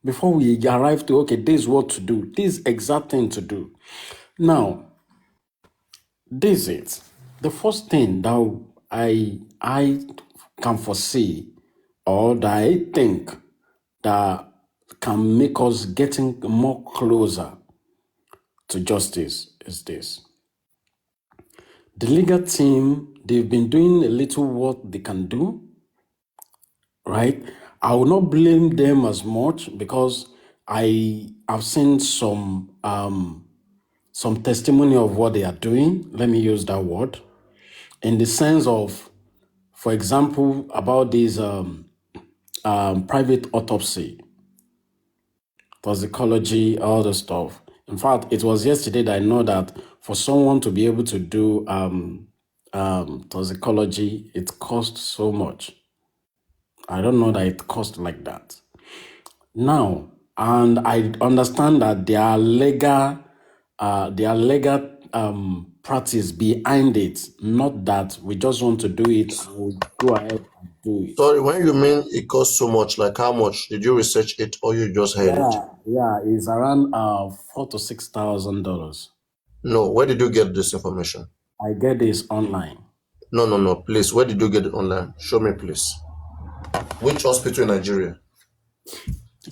before we arrive to, okay, this is what to do. This is exact thing to do. Now, this is it. The first thing that I can foresee, or that I think that can make us getting more closer to justice is this. The legal team, they've been doing a little what they can do, right? I will not blame them as much because I have seen some testimony of what they are doing. Let me use that word. In the sense of, for example, about this private autopsy, toxicology, all the stuff. In fact, it was yesterday that I know that for someone to be able to do toxicology, it costs so much. I don't know that it costs like that. Now, and I understand that there are legal practice behind it, not that we just want to do it and we go ahead and do it. Sorry, when you mean it costs so much, like how much? Did you research it or you just heard it? Yeah, it's around $4,000 to $6,000. No, where did you get this information? I get this online. No, please. Where did you get it online? Show me, please. Which hospital in Nigeria?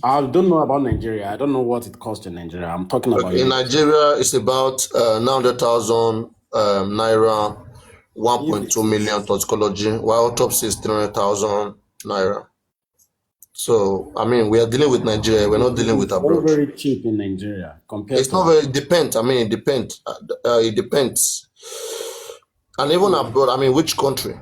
I don't know about Nigeria. I don't know what it costs in Nigeria. I'm talking about In Nigeria, it's about 900,000 naira, 1.2 million toxicology, while autopsy is 300,000 naira. So, I mean, we are dealing with Nigeria. We're not dealing with abroad. Very cheap in Nigeria compared. It's not very depends. I mean, it depends. It depends. And even abroad, I mean, which country?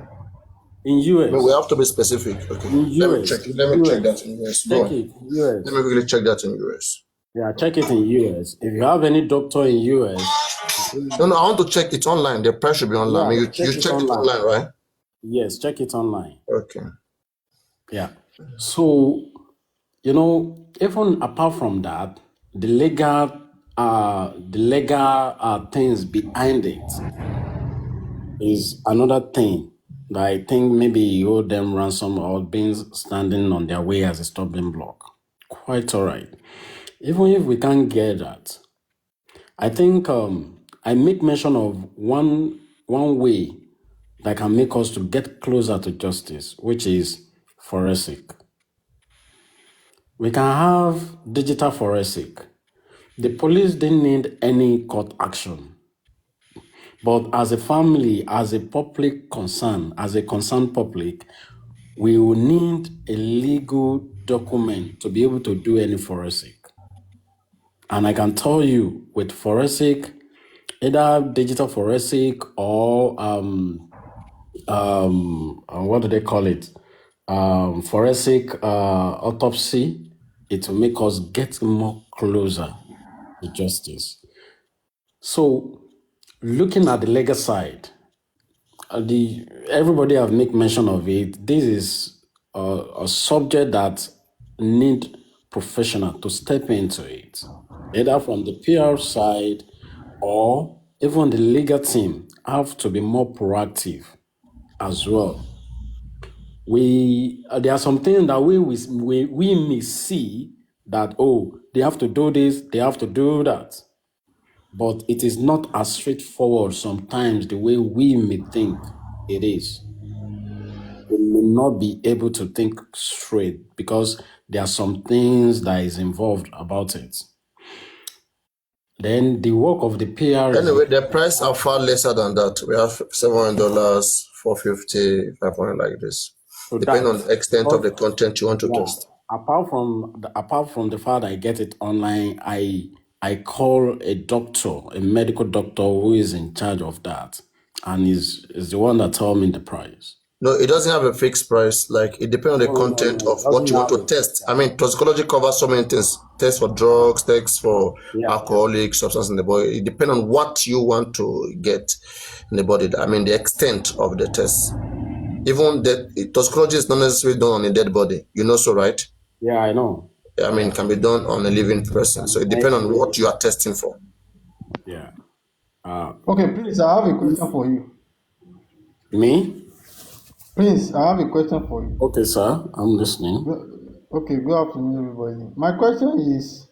In US. I mean, we have to be specific. Okay. In Let me US. check that in US. Check it. US. Let me really check that in US. Yeah, check it in US. If you have any doctor in US. No, I want to check it online. The price should be online. Yeah, I mean, you check checked it online, right? Yes, check it online. Okay. Yeah. So, even apart from that, the legal things behind it is another thing that I think maybe you owe them ransom or being standing on their way as a stumbling block. Quite all right. Even if we can't get that, I think I make mention of one way that can make us to get closer to justice, which is forensic. We can have digital forensic. The police didn't need any court action. But as a family, as a public concern, as a concerned public, we will need a legal document to be able to do any forensic. And I can tell you with forensic, either digital forensic or what do they call it? Forensic autopsy, it will make us get more closer to justice. So, looking at the legal side, everybody have made mention of it. This is a subject that need professional to step into it, either from the PR side or even the legal team have to be more proactive as well. There are some things that we may see that, they have to do this, they have to do that. But it is not as straightforward sometimes the way we may think it is. We may not be able to think straight because there are some things that is involved about it. Then the work of the PR. Anyway, the price are far lesser than that. We have $700, $450, $500 like this. So depending on the extent of the content you want to test. Apart from the fact that I get it online, I call a doctor, a medical doctor who is in charge of that, and is the one that told me the price. No, it doesn't have a fixed price. Like, it depends on the content of what you want to test. I mean, toxicology covers so many things. Tests for drugs, tests for alcoholic substance in the body. It depends on what you want to get in the body. I mean, the extent of the test. Even the toxicology is not necessarily done on a dead body. You know so, right? Yeah, I know. I mean, it can be done on a living person. So it depends on what you are testing for. Yeah. Okay, please, I have a question for you. Me? Please, I have a question for you. Okay, sir. I'm listening. Okay, good afternoon, everybody. My question is,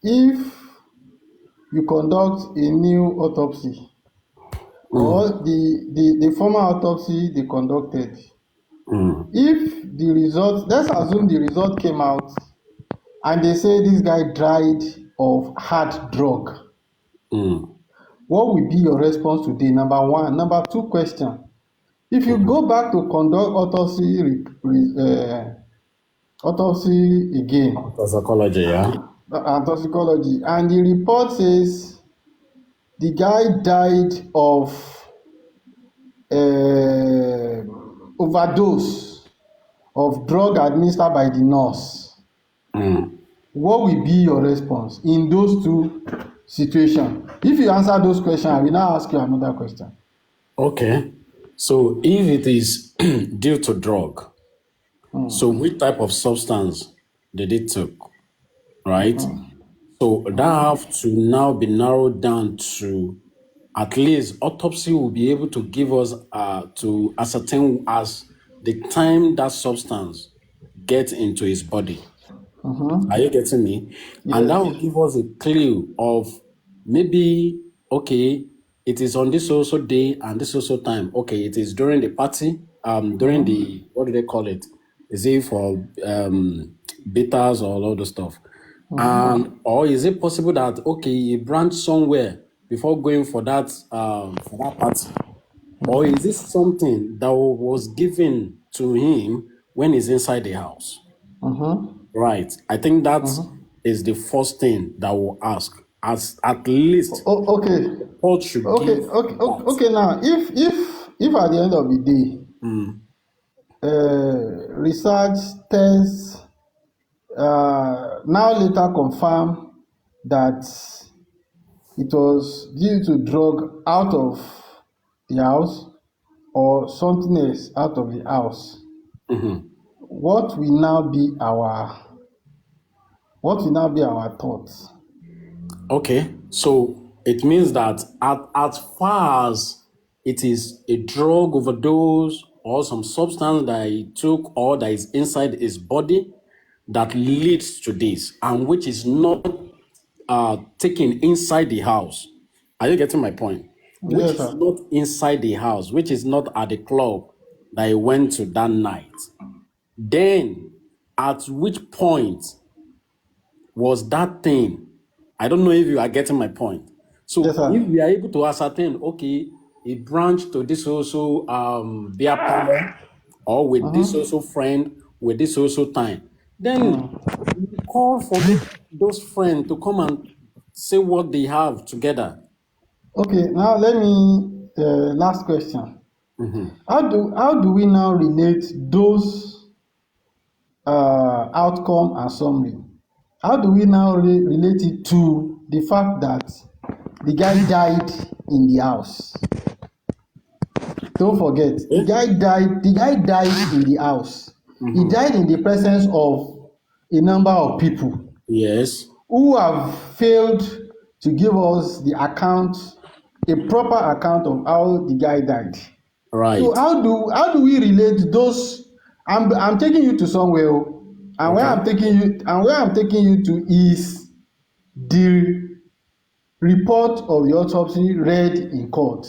if you conduct a new autopsy, or the former autopsy they conducted, if the result, let's assume the result came out and they say this guy died of hard drug, what will be your response today? Number one. Number two question, if you go back to conduct autopsy again, toxicology, toxicology, and the report says the guy died of overdose of drug administered by the nurse, what will be your response in those two situations? If you answer those questions, I will now ask you another question. Okay. So if it is due to drug, so which type of substance did it take, right? So that have to now be narrowed down to at least autopsy will be able to give us to ascertain as the time that substance gets into his body. Are you getting me? And that will Yes. give us a clue of maybe, okay, it is on this also day and this also time. Okay, it is during the party, during the, what do they call it? Is it for betas or all the stuff? And or is it possible that okay, he branched somewhere before going for that party? Or is this something that was given to him when he's inside the house? Right. I think that is the first thing that we'll ask. As at least Okay. court should Okay. give Okay. that. Okay. Now, if at the end of the day, research tests now later confirm that it was due to drug out of the house or something else out of the house. What will now be our thoughts? Okay. So it means that as far as it is a drug overdose or some substance that he took or that is inside his body that leads to this and which is not taken inside the house. Are you getting my point? Which Yes, is sir. not inside the house, which is not at the club that he went to that night. Then, at which point was that thing? I don't know if you are getting my point. So, Yes, sir. if we are able to ascertain, okay, a branch to this also beer parlor, or with this also friend, with this also time, then we call for those friends to come and say what they have together. Okay. Now let me last question. How do we now relate those outcome and summary? How do we now relate it to the fact that the guy died in the house? Don't forget, the guy died in the house. He died in the presence of a number of people Yes. who have failed to give us the account, a proper account of how the guy died. Right. So how do we relate those? I'm taking you to somewhere, and where I'm taking you to is the report of the autopsy read in court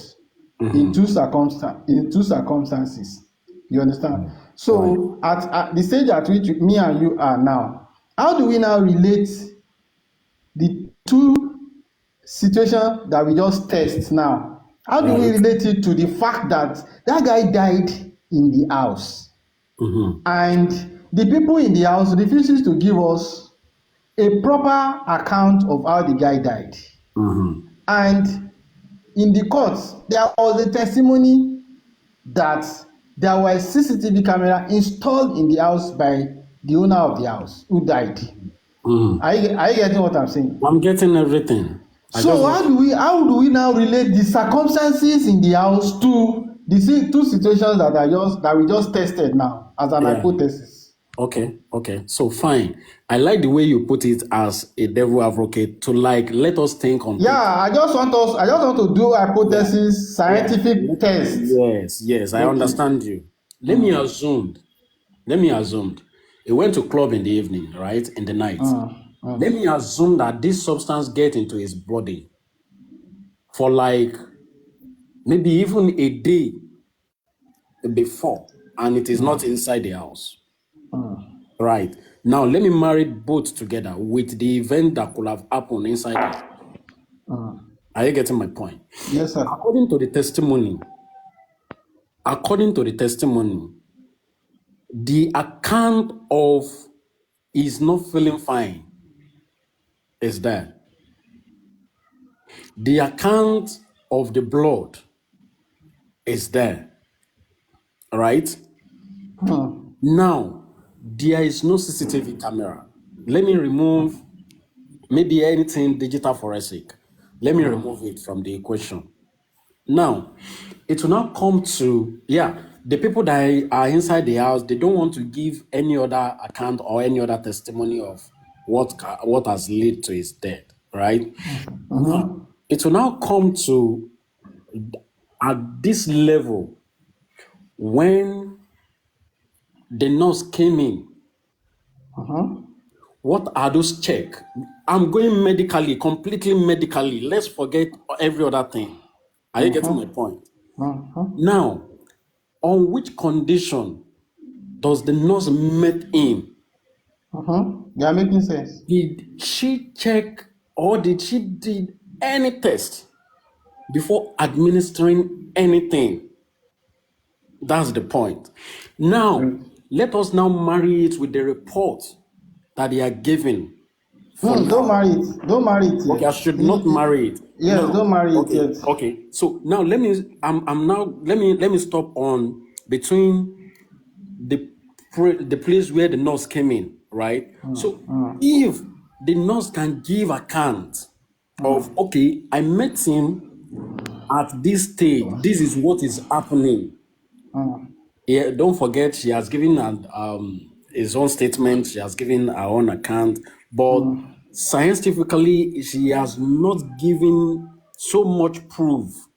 in two circumstances. You understand? So at the stage at which me and you are now, how do we now relate the two situations that we just test now? How do we relate it to the fact that that guy died in the house and the people in the house refuses to give us a proper account of how the guy died? And in the court, there was a testimony that there was CCTV camera installed in the house by the owner of the house who died. Are you getting what I'm saying? I'm getting everything. So how do we now relate the circumstances in the house to the two situations that we just tested now as an hypothesis? Okay. So fine. I like the way you put it as a devil advocate to let us think on. Yeah, I just want to do hypothesis, scientific test. Yes. I understand you. Let me assume. He went to club in the evening, right? In the night. Let me assume that this substance get into his body for maybe even a day before, and it is not inside the house. Right. Now, let me marry both together with the event that could have happened inside it. Are you getting my point? Yes, sir. According to the testimony, the account of he's not feeling fine is there. The account of the blood is there. Right? Now, there is no CCTV camera. Let me remove maybe anything digital forensic. Let me remove it from the equation. Now, it will now come to, the people that are inside the house, they don't want to give any other account or any other testimony of what has led to his death, right? Now, it will now come to, at this level, when the nurse came in, what are those checks? I'm going medically, completely medically. Let's forget every other thing. Are you getting my point? Now, on which condition does the nurse met him? They are making sense. Did she check or did she did any test before administering anything? That's the point. Now, let us now marry it with the report that they are giving. Don't marry it. Don't marry it yet. Okay, I should not marry it. Yes, Now, don't marry okay, it yet. okay. So now let me stop on between the place where the nurse came in, right? So if the nurse can give account of, okay, I met him at this stage, this is what is happening. Yeah, don't forget she has given his own statement, she has given her own account, but scientifically she has not given so much proof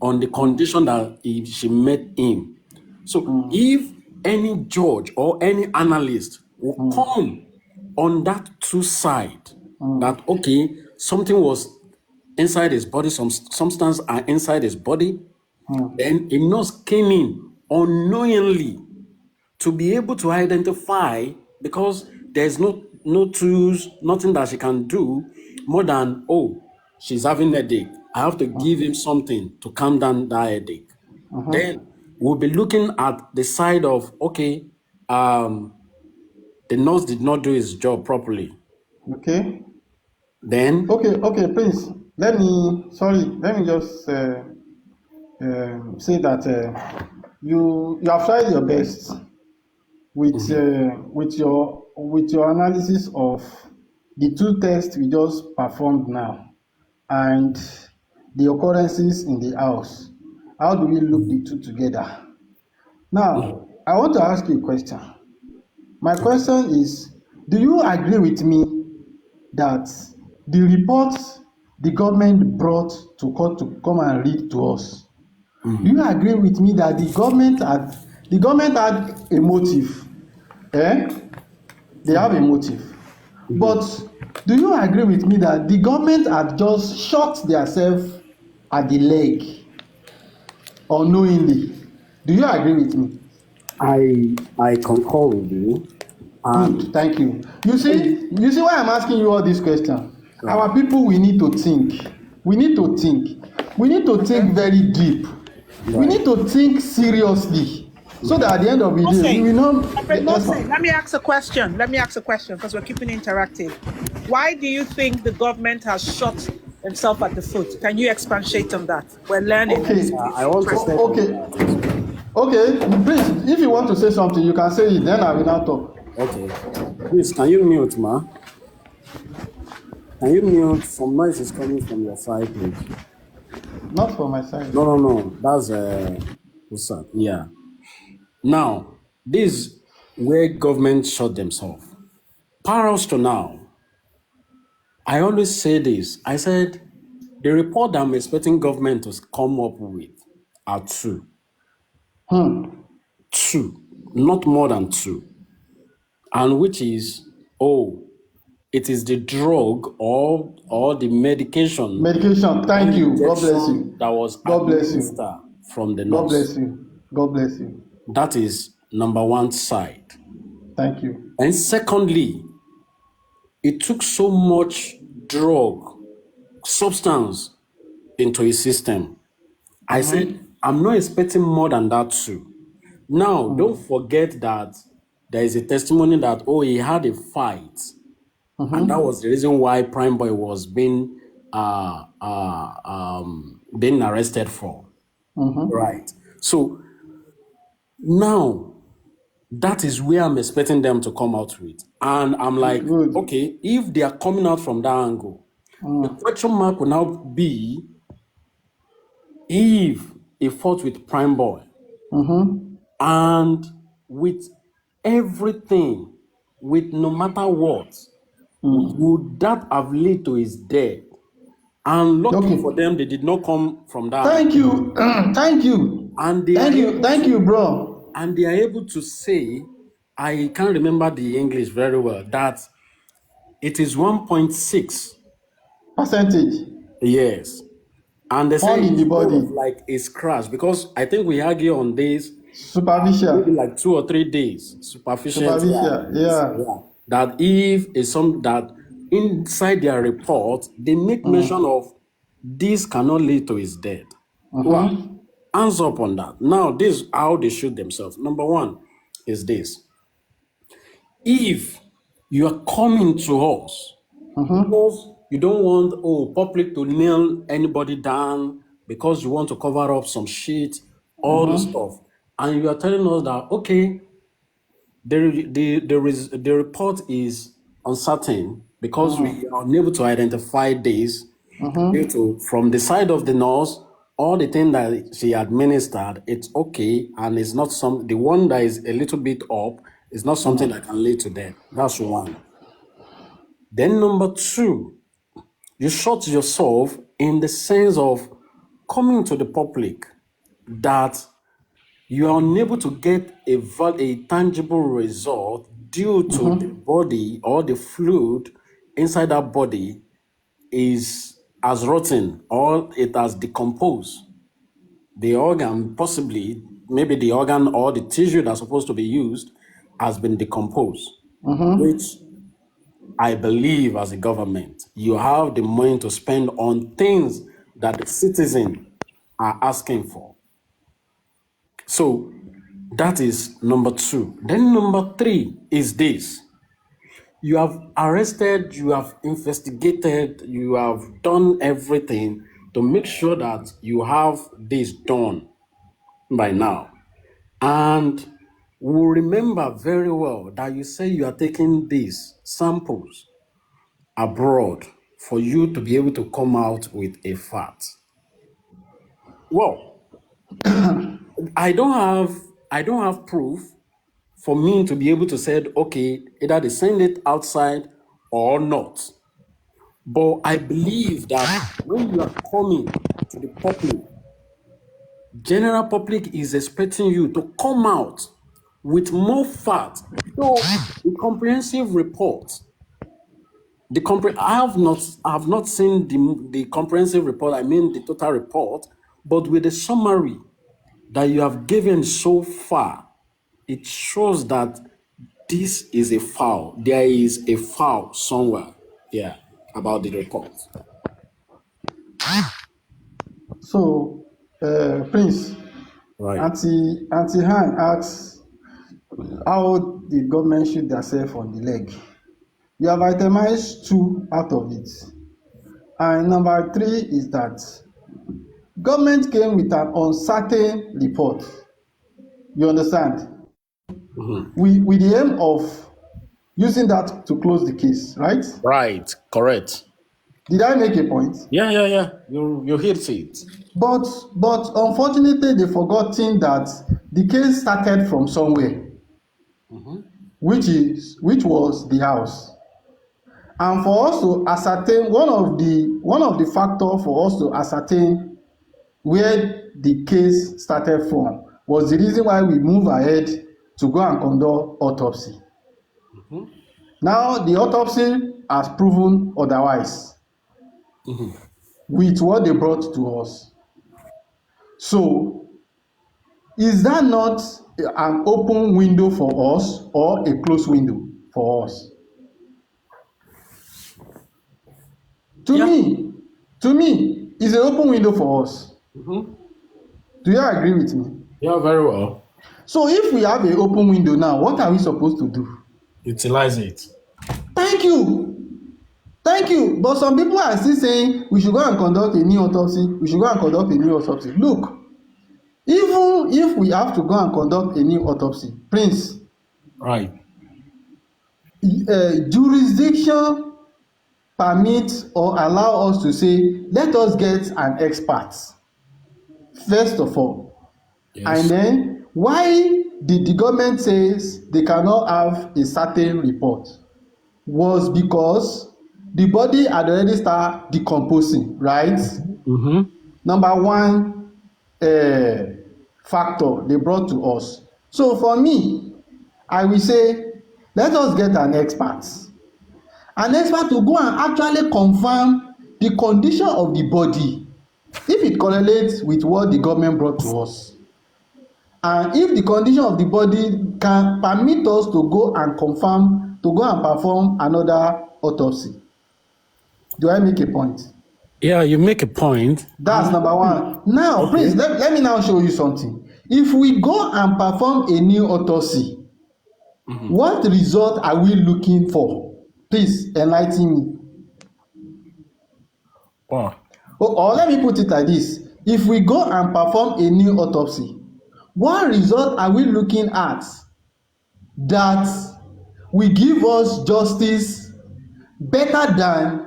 on the condition that she met him. So if any judge or any analyst will come on that two side, that okay, something was inside his body, some substance are inside his body, then a nurse came in unknowingly to be able to identify, because there's no tools, nothing that she can do more than, oh, she's having a headache, I have to give him something to calm down that headache. Then we'll be looking at the side of, okay, the nurse did not do his job properly. Okay. Then Okay, please. Let me just say that you have tried your best with your analysis of the two tests we just performed now and the occurrences in the house. How do we look the two together? Now, I want to ask you a question. My question is, do you agree with me that the reports the government brought to court to come and read to us, do you agree with me that the government had a motive? They have a motive. But do you agree with me that the government had just shot themselves at the leg unknowingly? Do you agree with me? I concur with you. Good, thank you. You see why I'm asking you all these questions? Our people, we need to think. We need to think very deep. We need to think seriously, so that at the end of the day, we will not. Let me ask a question because we're keeping it interactive. Why do you think the government has shot themselves at the foot? Can you expatiate on that? We're learning. Okay. I want to say Okay, please, if you want to say something, you can say it, then I will now talk. Okay. Please, can you mute, ma? Can you mute? Some noise is coming from your side, please. Not from my side. No. That's Usa. Yeah. Now, this is where government shot themselves. Parallel to now, I always say this. I said the report that I'm expecting government to come up with are two. Two, not more than two. And which is, it is the drug or the medication. Medication, thank you. God bless you. That was God bless you. From the God nurse. bless you. God bless you. That is number one side. Thank you. And secondly, it took so much drug, substance into his system. I said, I'm not expecting more than that too. Now, don't forget that there is a testimony that, he had a fight. And that was the reason why Prime Boy was being arrested for. Right. So now that is where I'm expecting them to come out with. And I'm like, okay, if they are coming out from that angle, the question mark will now be if he fought with Prime Boy and with everything, with no matter what, would that have led to his death? And lucky for them, they did not come from that. Thank you. Thank you. And they Thank you, bro. And they are able to say I can't remember the English very well, that it is 1.6. Percentage. Yes. And they All say in the it's more body. of like a scratch, because I think we argue on this maybe Superficial. like 2 or 3 days. Superficial. Superficial. Yeah. Yeah. That if it's some that inside their report they make mention of this cannot lead to his death. Well, hands up on that. Now, this is how they shoot themselves. Number one is this: if you are coming to us because you don't want public to nail anybody down, because you want to cover up some shit, all this stuff, and you are telling us that okay, the report is uncertain because we are unable to identify this due to, from the side of the nurse, all the thing that she administered, it's okay, and it's not the one that is a little bit up is not something that can lead to death. That's one. Then number two, you shot yourself in the sense of coming to the public that you are unable to get a tangible result due to the body or the fluid inside that body has rotten or it has decomposed. The organ, possibly, maybe the organ or the tissue that's supposed to be used has been decomposed, which I believe as a government, you have the money to spend on things that the citizens are asking for. So that is number two. Then number three is this: you have arrested, you have investigated, you have done everything to make sure that you have this done by now. And we remember very well that you say you are taking these samples abroad for you to be able to come out with a fact. Well, I don't have proof for me to be able to say, okay, either they send it outside or not. But I believe that when you are coming to the public, general public is expecting you to come out with more facts. So the comprehensive report, I have not seen the comprehensive report, I mean the total report, but with the summary that you have given so far, it shows that this is a foul. There is a foul somewhere, about the report. So, Prince, Right. Auntie Han asks, how the government shoot themselves on the leg? You have itemized 2 out of it. And number 3 is that government came with an uncertain report. You understand? With the aim of using that to close the case, right? Right, correct. Did I make a point? Yeah. You hit it. But unfortunately, they forgotten that the case started from somewhere, which was the house. And for us to ascertain, one of the factors for us to ascertain where the case started from was the reason why we move ahead to go and conduct autopsy. Now the autopsy has proven otherwise with what they brought to us. So is that not an open window for us or a closed window for us? To me, it's an open window for us. Do you agree with me? Yeah, very well. So if we have an open window now, what are we supposed to do? Utilize it. Thank you. But some people are still saying we should go and conduct a new autopsy. Look, even if we have to go and conduct a new autopsy, Prince, right, jurisdiction permit or allow us to say, let us get an expert first of all. Yes. And then why did the government says they cannot have a certain report was because the body had already started decomposing, right? Number one factor they brought to us. So for me, I will say, let us get an expert to go and actually confirm the condition of the body, if it correlates with what the government brought to us, and if the condition of the body can permit us to go and perform another autopsy. Do I make a point? Yeah, you make a point. That's number one. Now, Okay. please, let me now show you something. If we go and perform a new autopsy, what result are we looking for? Please enlighten me. Wow. Or let me put it like this. If we go and perform a new autopsy, what result are we looking at that will give us justice better than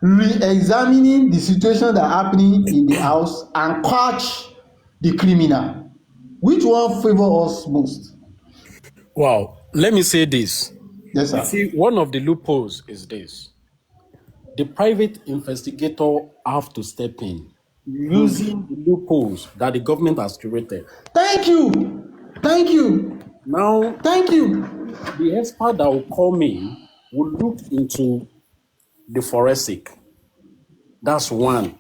re-examining the situation that happening in the house and catch the criminal? Which one favor us most? Wow. Let me say this. Yes, You sir. see, one of the loopholes is this. The private investigator have to step in using the loopholes that the government has created. Thank you. Thank you. Now, Thank you. the expert that will come in will look into the forensic. That's one.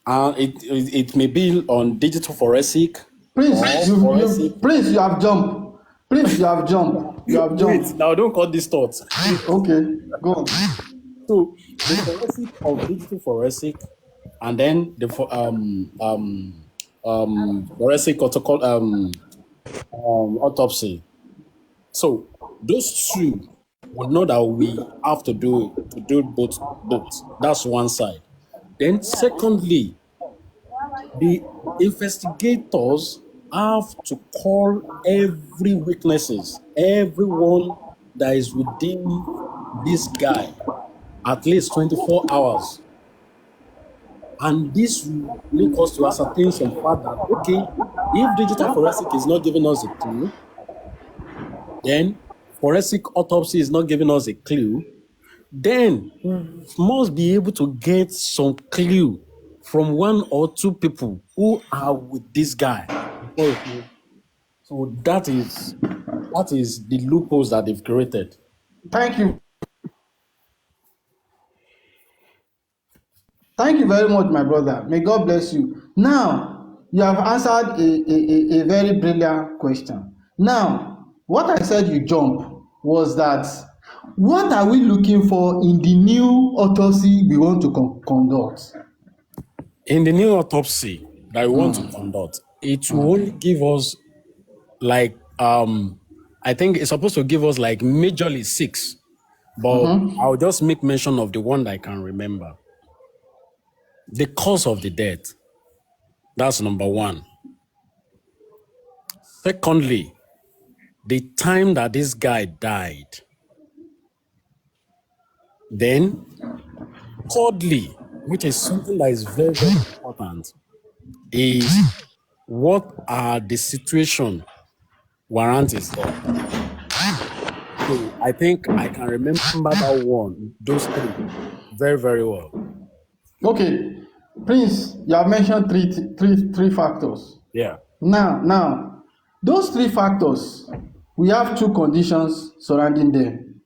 It may be on digital forensic Prince, or forensic. Prince, you have jumped. Prince, you have jumped. You have jumped. Wait, now don't cut these thoughts. Okay, go on. So the forensic of digital forensic, and then the forensic autopsy. So those two will know that we have to do both. That's one side. Then secondly, the investigators have to call every witnesses, everyone that is within this guy, at least 24 hours. And this will make us to ascertain some fact that, okay, if digital forensic is not giving us a clue, then forensic autopsy is not giving us a clue, then we must be able to get some clue from one or two people who are with this guy. So that is the loopholes that they've created. Thank you. Thank you very much, my brother. May God bless you. Now, you have answered a very brilliant question. Now, what I said you jump was that what are we looking for in the new autopsy we want to conduct? In the new autopsy that we want to conduct, it will only give us like I think it's supposed to give us like majorly 6, but I'll just make mention of the one that I can remember. The cause of the death. That's number 1. Secondly, the time that this guy died. Then, thirdly, which is something that is very, very important, is what are the situation warrant is there. So I think I can remember that one, those 3, very, very well. Okay, Prince, you have mentioned three factors. Yeah. Now, those 3 factors, we have 2 conditions surrounding them.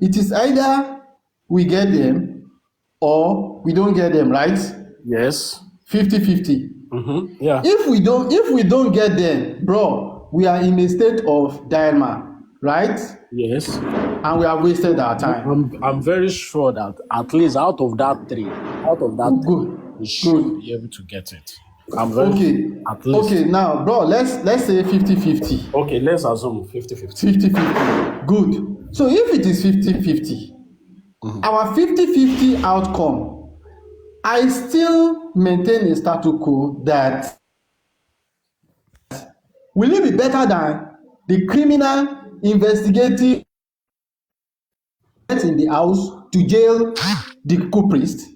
It is either we get them or we don't get them, right? Yes. 50-50. Yeah. If we don't get them, bro, we are in a state of dilemma, right? Yes. And we have wasted our time. I'm very sure that at least out of that 3, Good. we should be able to get it. I'm very Okay. at least. Okay, now, bro, let's say 50-50. Okay, let's assume 50-50. 50-50. Good. So if it is 50-50, our 50-50 outcome, I still maintain a status quo that will it be better than the criminal investigative in the house to jail the co-priest?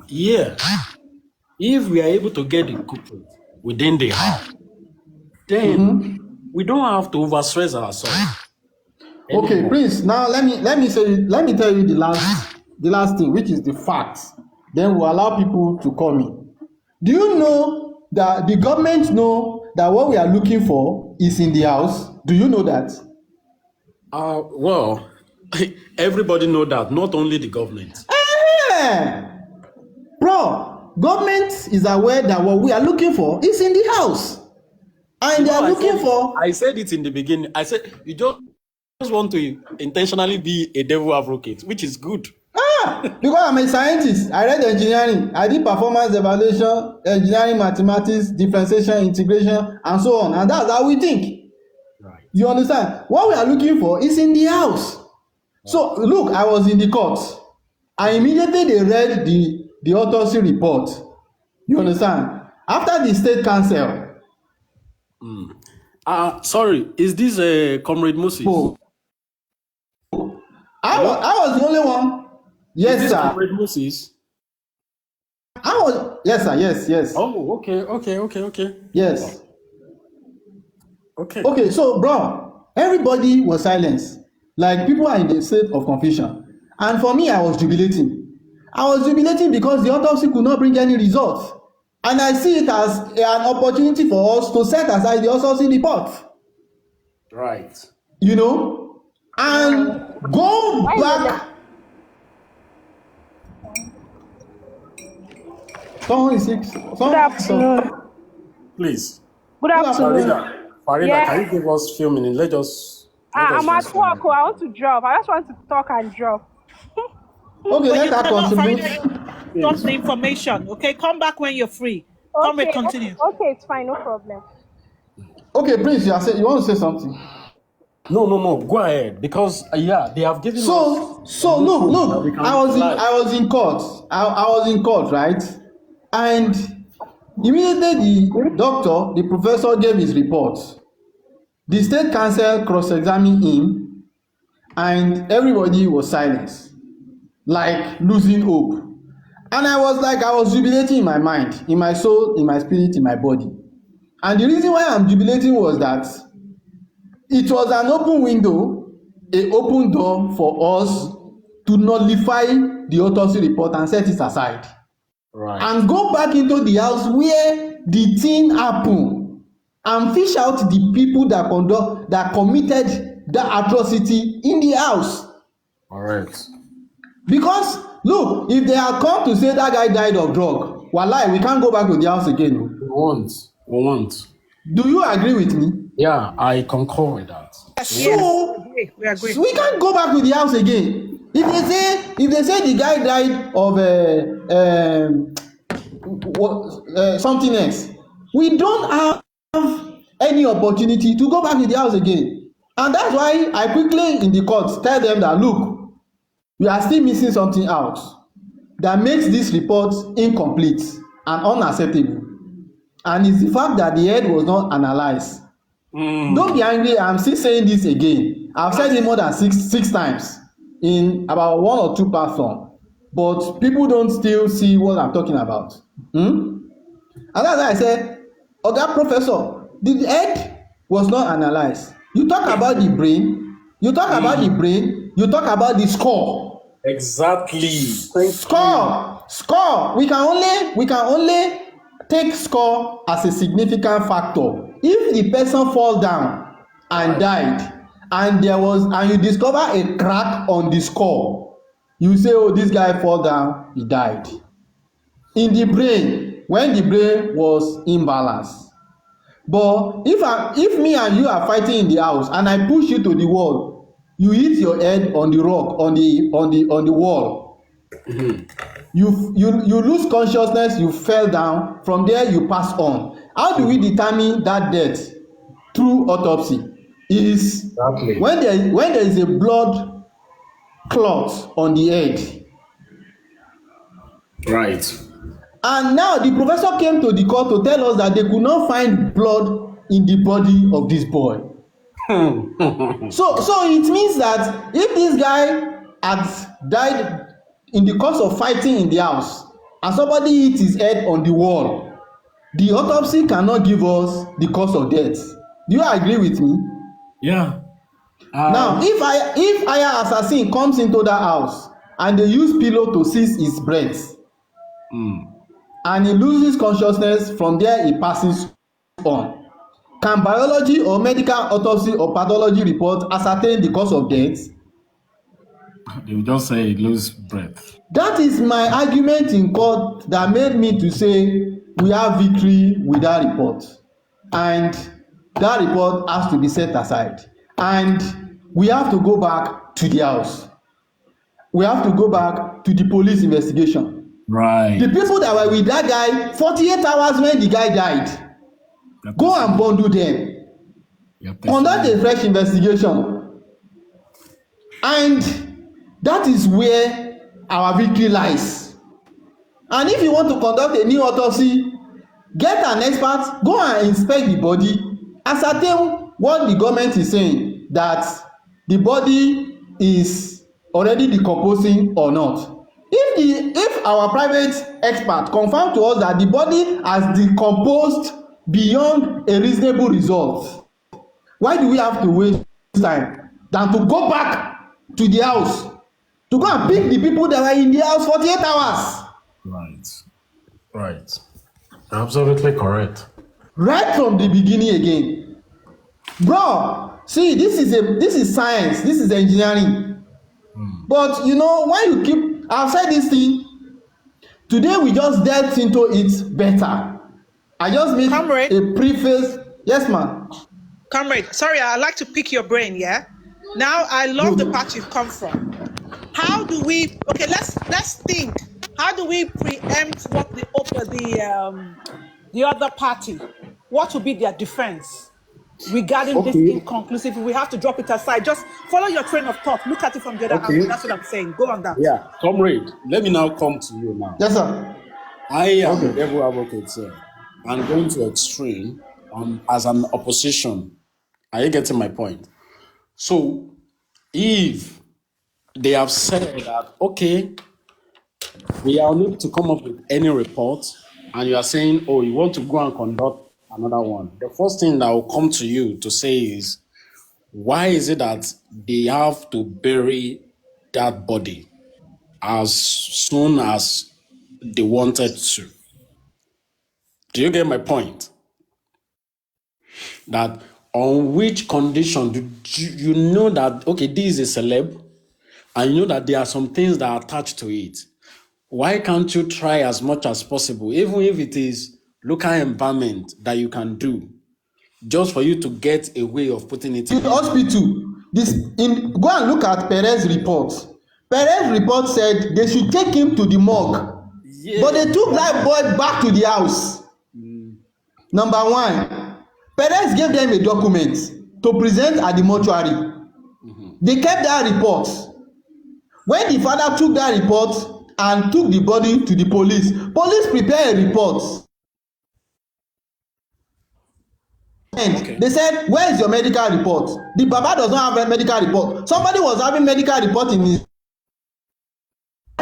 Yeah. If we are able to get the culprit within the house, then we don't have to overstress ourselves. Okay, anymore. Prince. Now let me tell you the last thing, which is the facts. Then we'll allow people to come in. Do you know that the government know that what we are looking for is in the house? Do you know that? Well, everybody know that, not only the government. Bro, government is aware that what we are looking for is in the house. And they are looking for... I said it in the beginning. I said, you just want to intentionally be a devil advocate, which is good. Because I'm a scientist. I read engineering. I did performance evaluation, engineering, mathematics, differentiation, integration, and so on. And that's how we think. Right. You understand? What we are looking for is in the house. So, look, I was in the court. And immediately they read the autopsy report. You understand? After the state council. Sorry, is this Comrade Moses? Oh. I was the only one. Yes, is this sir. Comrade Moses? Yes, sir. Yes. Oh, okay. Yes. Okay. Okay, so, bro, everybody was silenced. Like, people are in the state of confusion. And for me, I was jubilating. Because the autopsy could not bring any results. And I see it as an opportunity for us to set aside the autopsy report. Right. You know? And go back. Someone is sick. Good afternoon. Please. Good afternoon. Farida, Yeah. can you give us a few minutes? Let us I'm at work. I want to drop. I just want to talk and drop. Okay, let her contribute. Got the information. Okay, come back when you're free. Comrade, continue. Okay, it's fine. No problem. Okay, Prince, you want to say something? No. Go ahead, because they have given us. So look. I was in court. I was in court, right? And immediately the doctor, the professor, gave his report. The state council cross-examined him, and everybody was silent, like losing hope. And I was jubilating in my mind, in my soul, in my spirit, in my body. And the reason why I'm jubilating was that it was an open window, an open door for us to nullify the autopsy report and set it aside. Right. And go back into the house where the thing happened and fish out the people that committed the atrocity in the house. All right. Because look, if they had come to say that guy died of drug, wallahi, we can't go back to the house again. We won't. Do you agree with me? Yeah, I concur with that. So we agree. So we can't go back to the house again. If they say the guy died of something else, we don't have any opportunity to go back to the house again. And that's why I quickly in the court tell them that, look, we are still missing something out that makes this report incomplete and unacceptable. And it's the fact that the head was not analyzed. Don't be angry, I'm still saying this again. I've said it more than six times in about 1 or 2 platforms, but people don't still see what I'm talking about. And that's why I said, Oga Professor, the head was not analyzed. You talk about the brain, you talk about the score. Exactly. Score. We can only take score as a significant factor. If the person fall down and died, and you discover a crack on the score, you say, oh, this guy fall down, he died. In the brain, when the brain was imbalanced. But if me and you are fighting in the house and I push you to the wall, you hit your head on the rock, on the wall. You lose consciousness, you fell down. From there you pass on. How do we determine that death? Through autopsy. Is exactly. when there is a blood clot on the head. Right. And now the professor came to the court to tell us that they could not find blood in the body of this boy. So it means that if this guy had died in the course of fighting in the house and somebody hit his head on the wall, the autopsy cannot give us the cause of death. Do you agree with me? Yeah. Now, if Aya assassin comes into that house and they use pillow to seize his breath, and he loses consciousness, from there he passes on. can biology or medical autopsy or pathology report ascertain the cause of death? They will just say he lose breath. That is my argument in court that made me to say we have victory with that report, and that report has to be set aside, and we have to go back to the house. We have to go back to the police investigation. Right. The people that were with that guy 48 hours when the guy died, go and bundle them. Conduct a fresh investigation. And that is where our victory lies. And if you want to conduct a new autopsy, get an expert, go and inspect the body, ascertain what the government is saying, that the body is already decomposing or not. If our private expert confirm to us that the body has decomposed beyond a reasonable result, why do we have to waste time than to go back to the house to go and pick the people that were in the house 48 hours? Right. Absolutely correct. Right from the beginning again. Bro, see, this is science, this is engineering. But you know, when you keep, I've said this thing, today we just delved into it better. I just made a preface. Yes, ma'am. Comrade, sorry, I'd like to pick your brain, yeah? Now, I love the part you've come from. How do we, okay, let's think. How do we preempt what the other party, what will be their defense regarding this inconclusive? We have to drop it aside. Just follow your train of thought. Look at it from the other angle. That's what I'm saying. Go on that. Yeah, comrade, let me now come to you now. Yes, sir. I am a devil advocate, sir. I'm going to extreme as an opposition. Are you getting my point? So, if they have said that, okay, we are unable to come up with any report, and you are saying, oh, you want to go and conduct another one, the first thing that will come to you to say is, why is it that they have to bury that body as soon as they wanted to? Do you get my point? That on which condition do you know that, okay, this is a celeb, and you know that there are some things that are attached to it? Why can't you try as much as possible, even if it is local embalmment that you can do, just for you to get a way of putting it in the hospital? Go and look at Perez report. Perez report said they should take him to the morgue, but they took that boy back to the house. Number one, Perez gave them a document to present at the mortuary. They kept that report. When the father took that report and took the body to the police prepared a report. And they said, where is your medical report? The Baba does not have a medical report. Somebody was having medical report in his.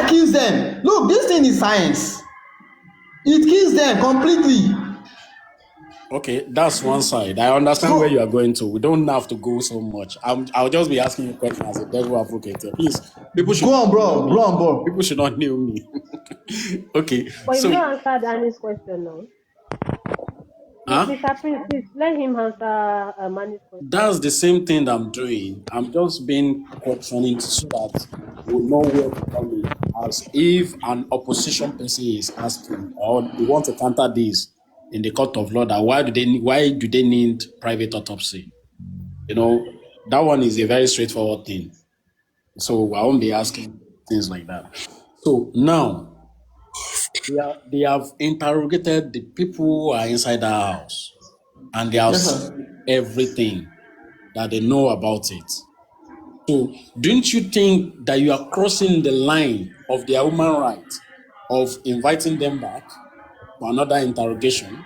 Kills them. Look, this thing is science. It kills them completely. Okay, that's one side. I understand where you are going to. We don't have to go so much. I'll just be asking you questions as a devil advocate. Please, people should go on, bro. Go on, bro. People should not know me. Okay. But you don't answer Danny's question now. Mr. Prince, please let him answer Manny's question. That's the same thing that I'm doing. I'm just being questioning so that we know where to come in. As if an opposition person is asking, or they want to counter this in the court of law, that why do they need private autopsy? You know, that one is a very straightforward thing. So I won't be asking things like that. So now, they have interrogated the people who are inside the house, and they have seen everything that they know about it. So don't you think that you are crossing the line of their human right of inviting them back for another interrogation?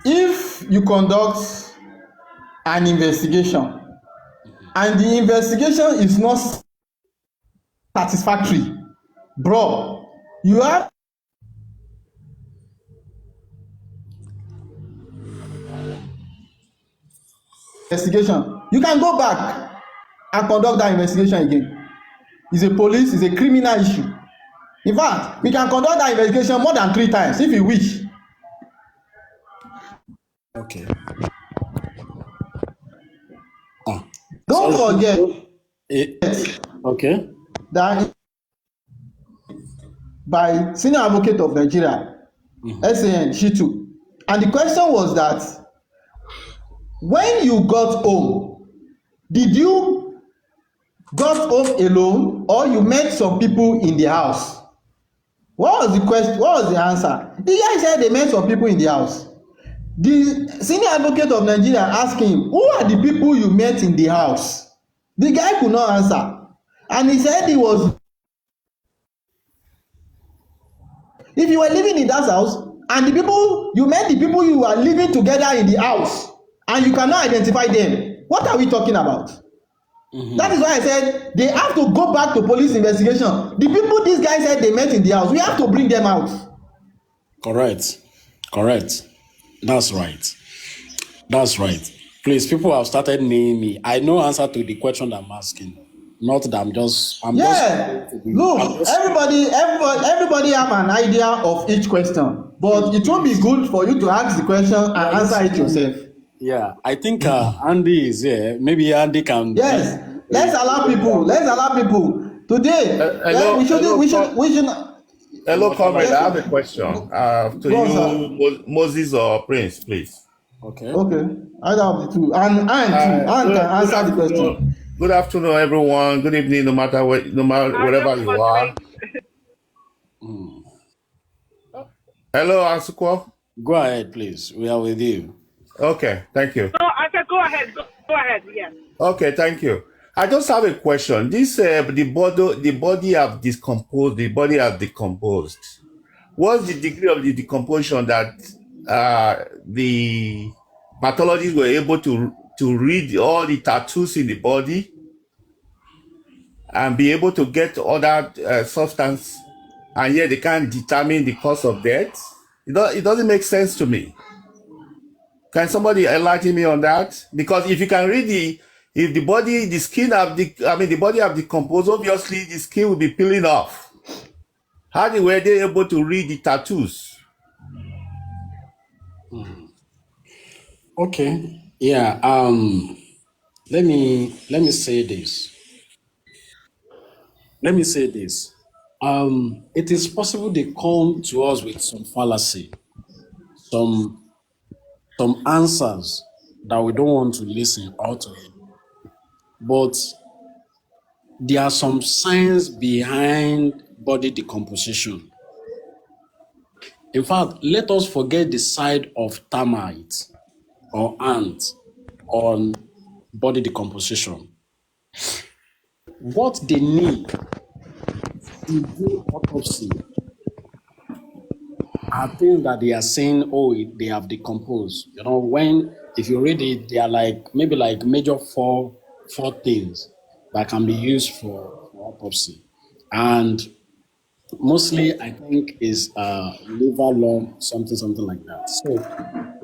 If you conduct an investigation and the investigation is not satisfactory, bro, you have investigation. You can go back and conduct that investigation again. It's a police, it's a criminal issue. In fact, we can conduct that investigation more than 3 times if you wish. Okay. Don't forget Okay. that by Senior Advocate of Nigeria, SAN Shitu, and the question was that when you got home, did you got home alone or you met some people in the house? What was the question? What was the answer? The guy said they met some people in the house. The Senior Advocate of Nigeria asked him, who are the people you met in the house? The guy could not answer, and he said he was, if you were living in that house and the people you met, the people you are living together in the house, and you cannot identify them, what are we talking about? That is why I said they have to go back to police investigation. The people this guy said they met in the house, we have to bring them out. Correct. That's right. Please, people have started naming me. I know answer to the question I'm asking. Not that I'm just. Look, everybody have an idea of each question, but it won't be good for you to ask the question and answer it yourself. Yeah, I think Andy is here. Maybe Andy can. Yes, let's allow people. Today, we should. Hello, comrade. I have a question to you, Moses or Prince, please. Okay. Either of the two. And can answer the question. Good afternoon, everyone. Good evening, no matter wherever you are. Hello, Asukwo. Go ahead, please. We are with you. Okay, thank you. No, I said go ahead. Go ahead. Yes. Okay, thank you. I just have a question. This the body have decomposed. What's the degree of the decomposition that the pathologists were able to read all the tattoos in the body and be able to get other substance, and yet they can't determine the cause of death? It doesn't make sense to me. Can somebody enlighten me on that? Because if you can read the body have decomposed, obviously the skin will be peeling off. How were they able to read the tattoos? Okay. Yeah. Let me say this. It is possible they come to us with some fallacy, some answers that we don't want to listen out of it. But there are some signs behind body decomposition. In fact, let us forget the side of termites or ants on body decomposition. What they need to do autopsy are things that they are saying, they have decomposed. If you read it, they are maybe major four things that can be used for autopsy. And mostly, I think, is liver, lung, something like that. So,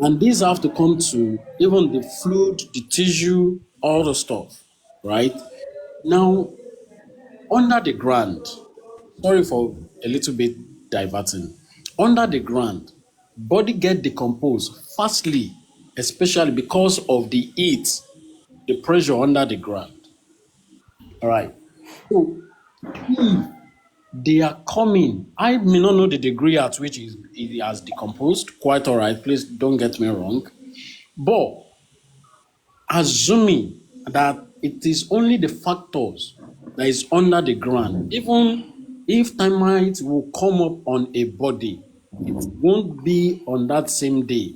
and these have to come to even the fluid, the tissue, all the stuff, right? Now, under the ground, sorry for a little bit diverting. Under the ground, body get decomposed fastly, especially because of the heat, the pressure under the ground. All right. So, if they are coming, I may not know the degree at which it has decomposed. Quite all right. Please don't get me wrong. But assuming that it is only the factors that is under the ground, even if termites will come up on a body, it won't be on that same day.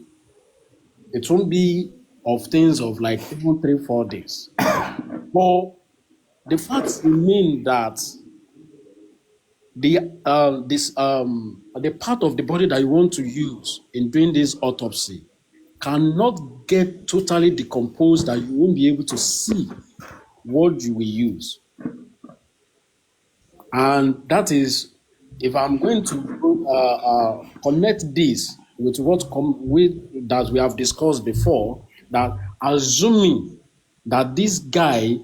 It won't be of things of even 3-4 days. But the facts remain that the part of the body that you want to use in doing this autopsy cannot get totally decomposed that you won't be able to see what you will use. And that is, if I'm going to connect this with that we have discussed before, that assuming that this guy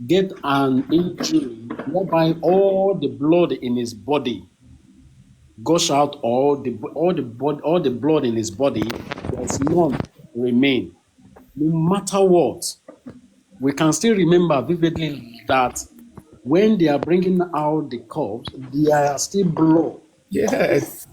get an injury whereby all the blood in his body gush out, all the blood in his body, there's none remain. No matter what, we can still remember vividly that when they are bringing out the corpse, there are still blood. Yes.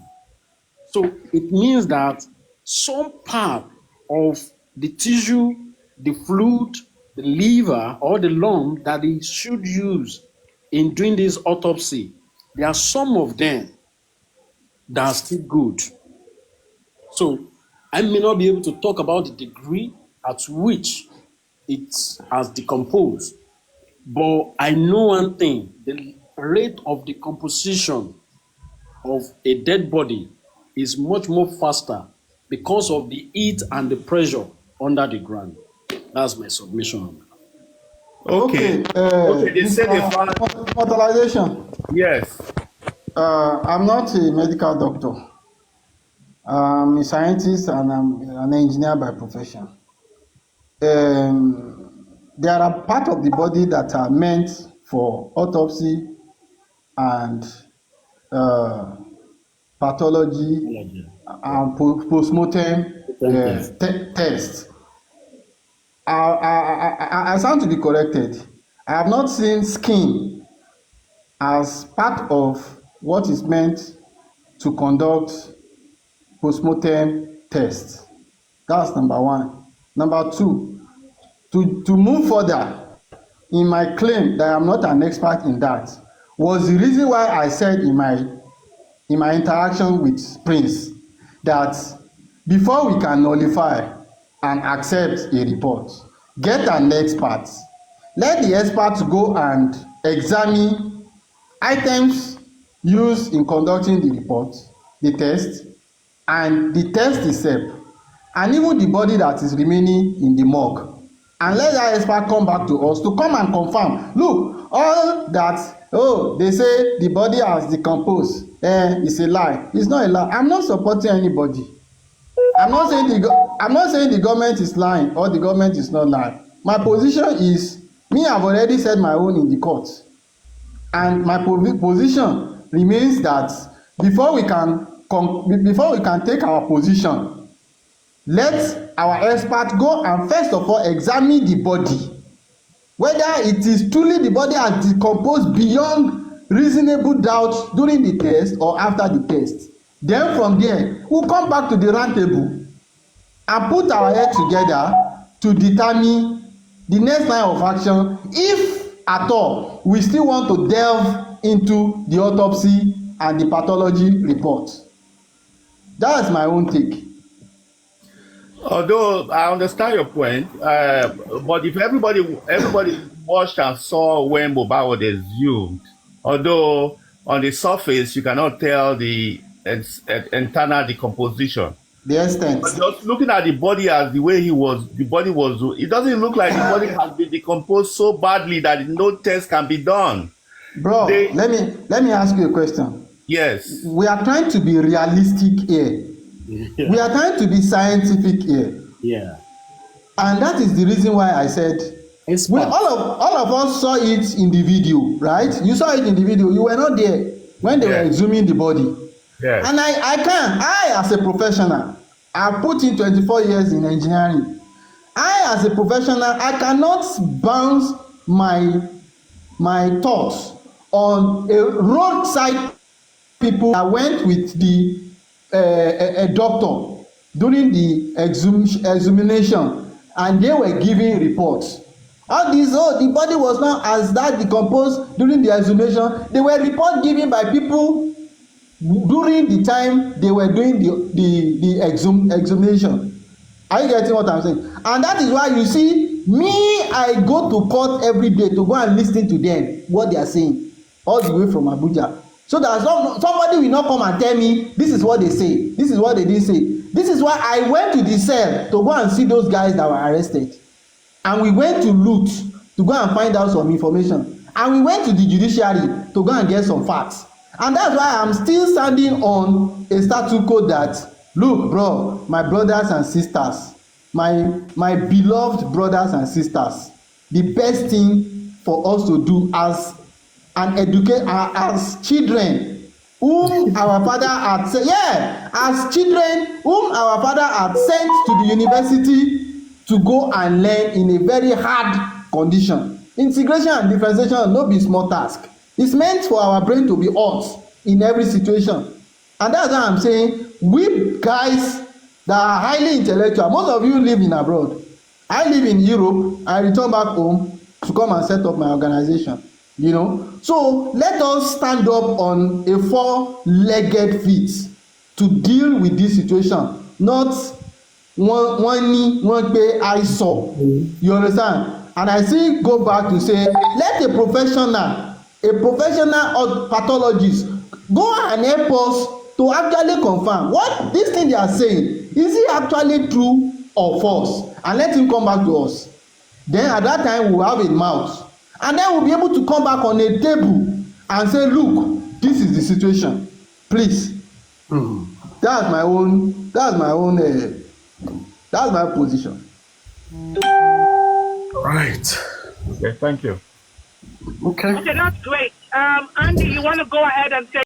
So it means that some part of the tissue, the fluid, the liver, or the lung that they should use in doing this autopsy, there are some of them that are still good. So I may not be able to talk about the degree at which it has decomposed, but I know one thing: the rate of decomposition of a dead body is much more faster because of the heat and the pressure under the ground. That's my submission. Okay. They said they found Fertilization. yes. I'm not a medical doctor. I'm a scientist and I'm an engineer by profession. There are parts of the body that are meant for autopsy and pathology and post-mortem tests. I sound to be corrected. I have not seen skin as part of what is meant to conduct post-mortem tests. That's number one. Number two, to move further in my claim that I'm not an expert in that was the reason why I said in my interaction with Prince that before we can nullify and accept a report, get an expert. Let the experts go and examine items used in conducting the report, the test, and the test itself, and even the body that is remaining in the morgue. And let that expert come back to us to come and confirm. Look, all that, they say the body has decomposed. It's a lie. It's not a lie. I'm not supporting anybody. I'm not saying the government is lying or the government is not lying. My position is, I've already said my own in the court. And my position remains that before we can take our position, let our expert go and first of all examine the body, whether it is truly the body has decomposed beyond reasonable doubt during the test or after the test. Then from there, we'll come back to the round table and put our head together to determine the next line of action, if at all we still want to delve into the autopsy and the pathology report. That's my own take. Although I understand your point, but if everybody watched and saw when Mohbad was exhumed, although on the surface you cannot tell the internal decomposition. The extent. But just looking at the body as the way the body was, it doesn't look like the body has been decomposed so badly that no test can be done. Bro, let me ask you a question. Yes. We are trying to be realistic here. Yeah. We are trying to be scientific here. Yeah. And that is the reason why I said all of us saw it in the video, right? You saw it in the video. You were not there when they were exhuming the body. Yes. And I as a professional, I put in 24 years in engineering. I as a professional, I cannot bounce my thoughts on a roadside people that went with a doctor during the examination, and they were giving reports. All these, the body was not as that decomposed during the exhumation. They were reports given by people during the time they were doing the exhumation. Are you getting what I'm saying? And that is why you see me, I go to court every day to go and listen to them, what they are saying, all the way from Abuja. So that somebody will not come and tell me this is what they say, this is what they didn't say. This is why I went to the cell to go and see those guys that were arrested. And we went to loot to go and find out some information. And we went to the judiciary to go and get some facts. And that's why I'm still standing on a status quo that, look, bro, my brothers and sisters, my beloved brothers and sisters, the best thing for us to do as and educate as children whom our father had sent. Yeah, as children whom our father had sent to the university to go and learn in a very hard condition. Integration and differentiation no be small task. It's meant for our brain to be hot in every situation. And that's why I'm saying we guys that are highly intellectual, most of you live in abroad. I live in Europe. I return back home to come and set up my organization. You know, so let us stand up on a four-legged feet to deal with this situation, not one pay I saw. You understand? And I still go back to say, let a professional pathologist go and help us to actually confirm what this thing they are saying, is it actually true or false, and let him come back to us. Then at that time we will have a mouth, and then we'll be able to come back on a table and say, look, this is the situation, please. That's my position. Right. Okay, thank you. Okay. Okay, that's great. Andy, you want to go ahead and say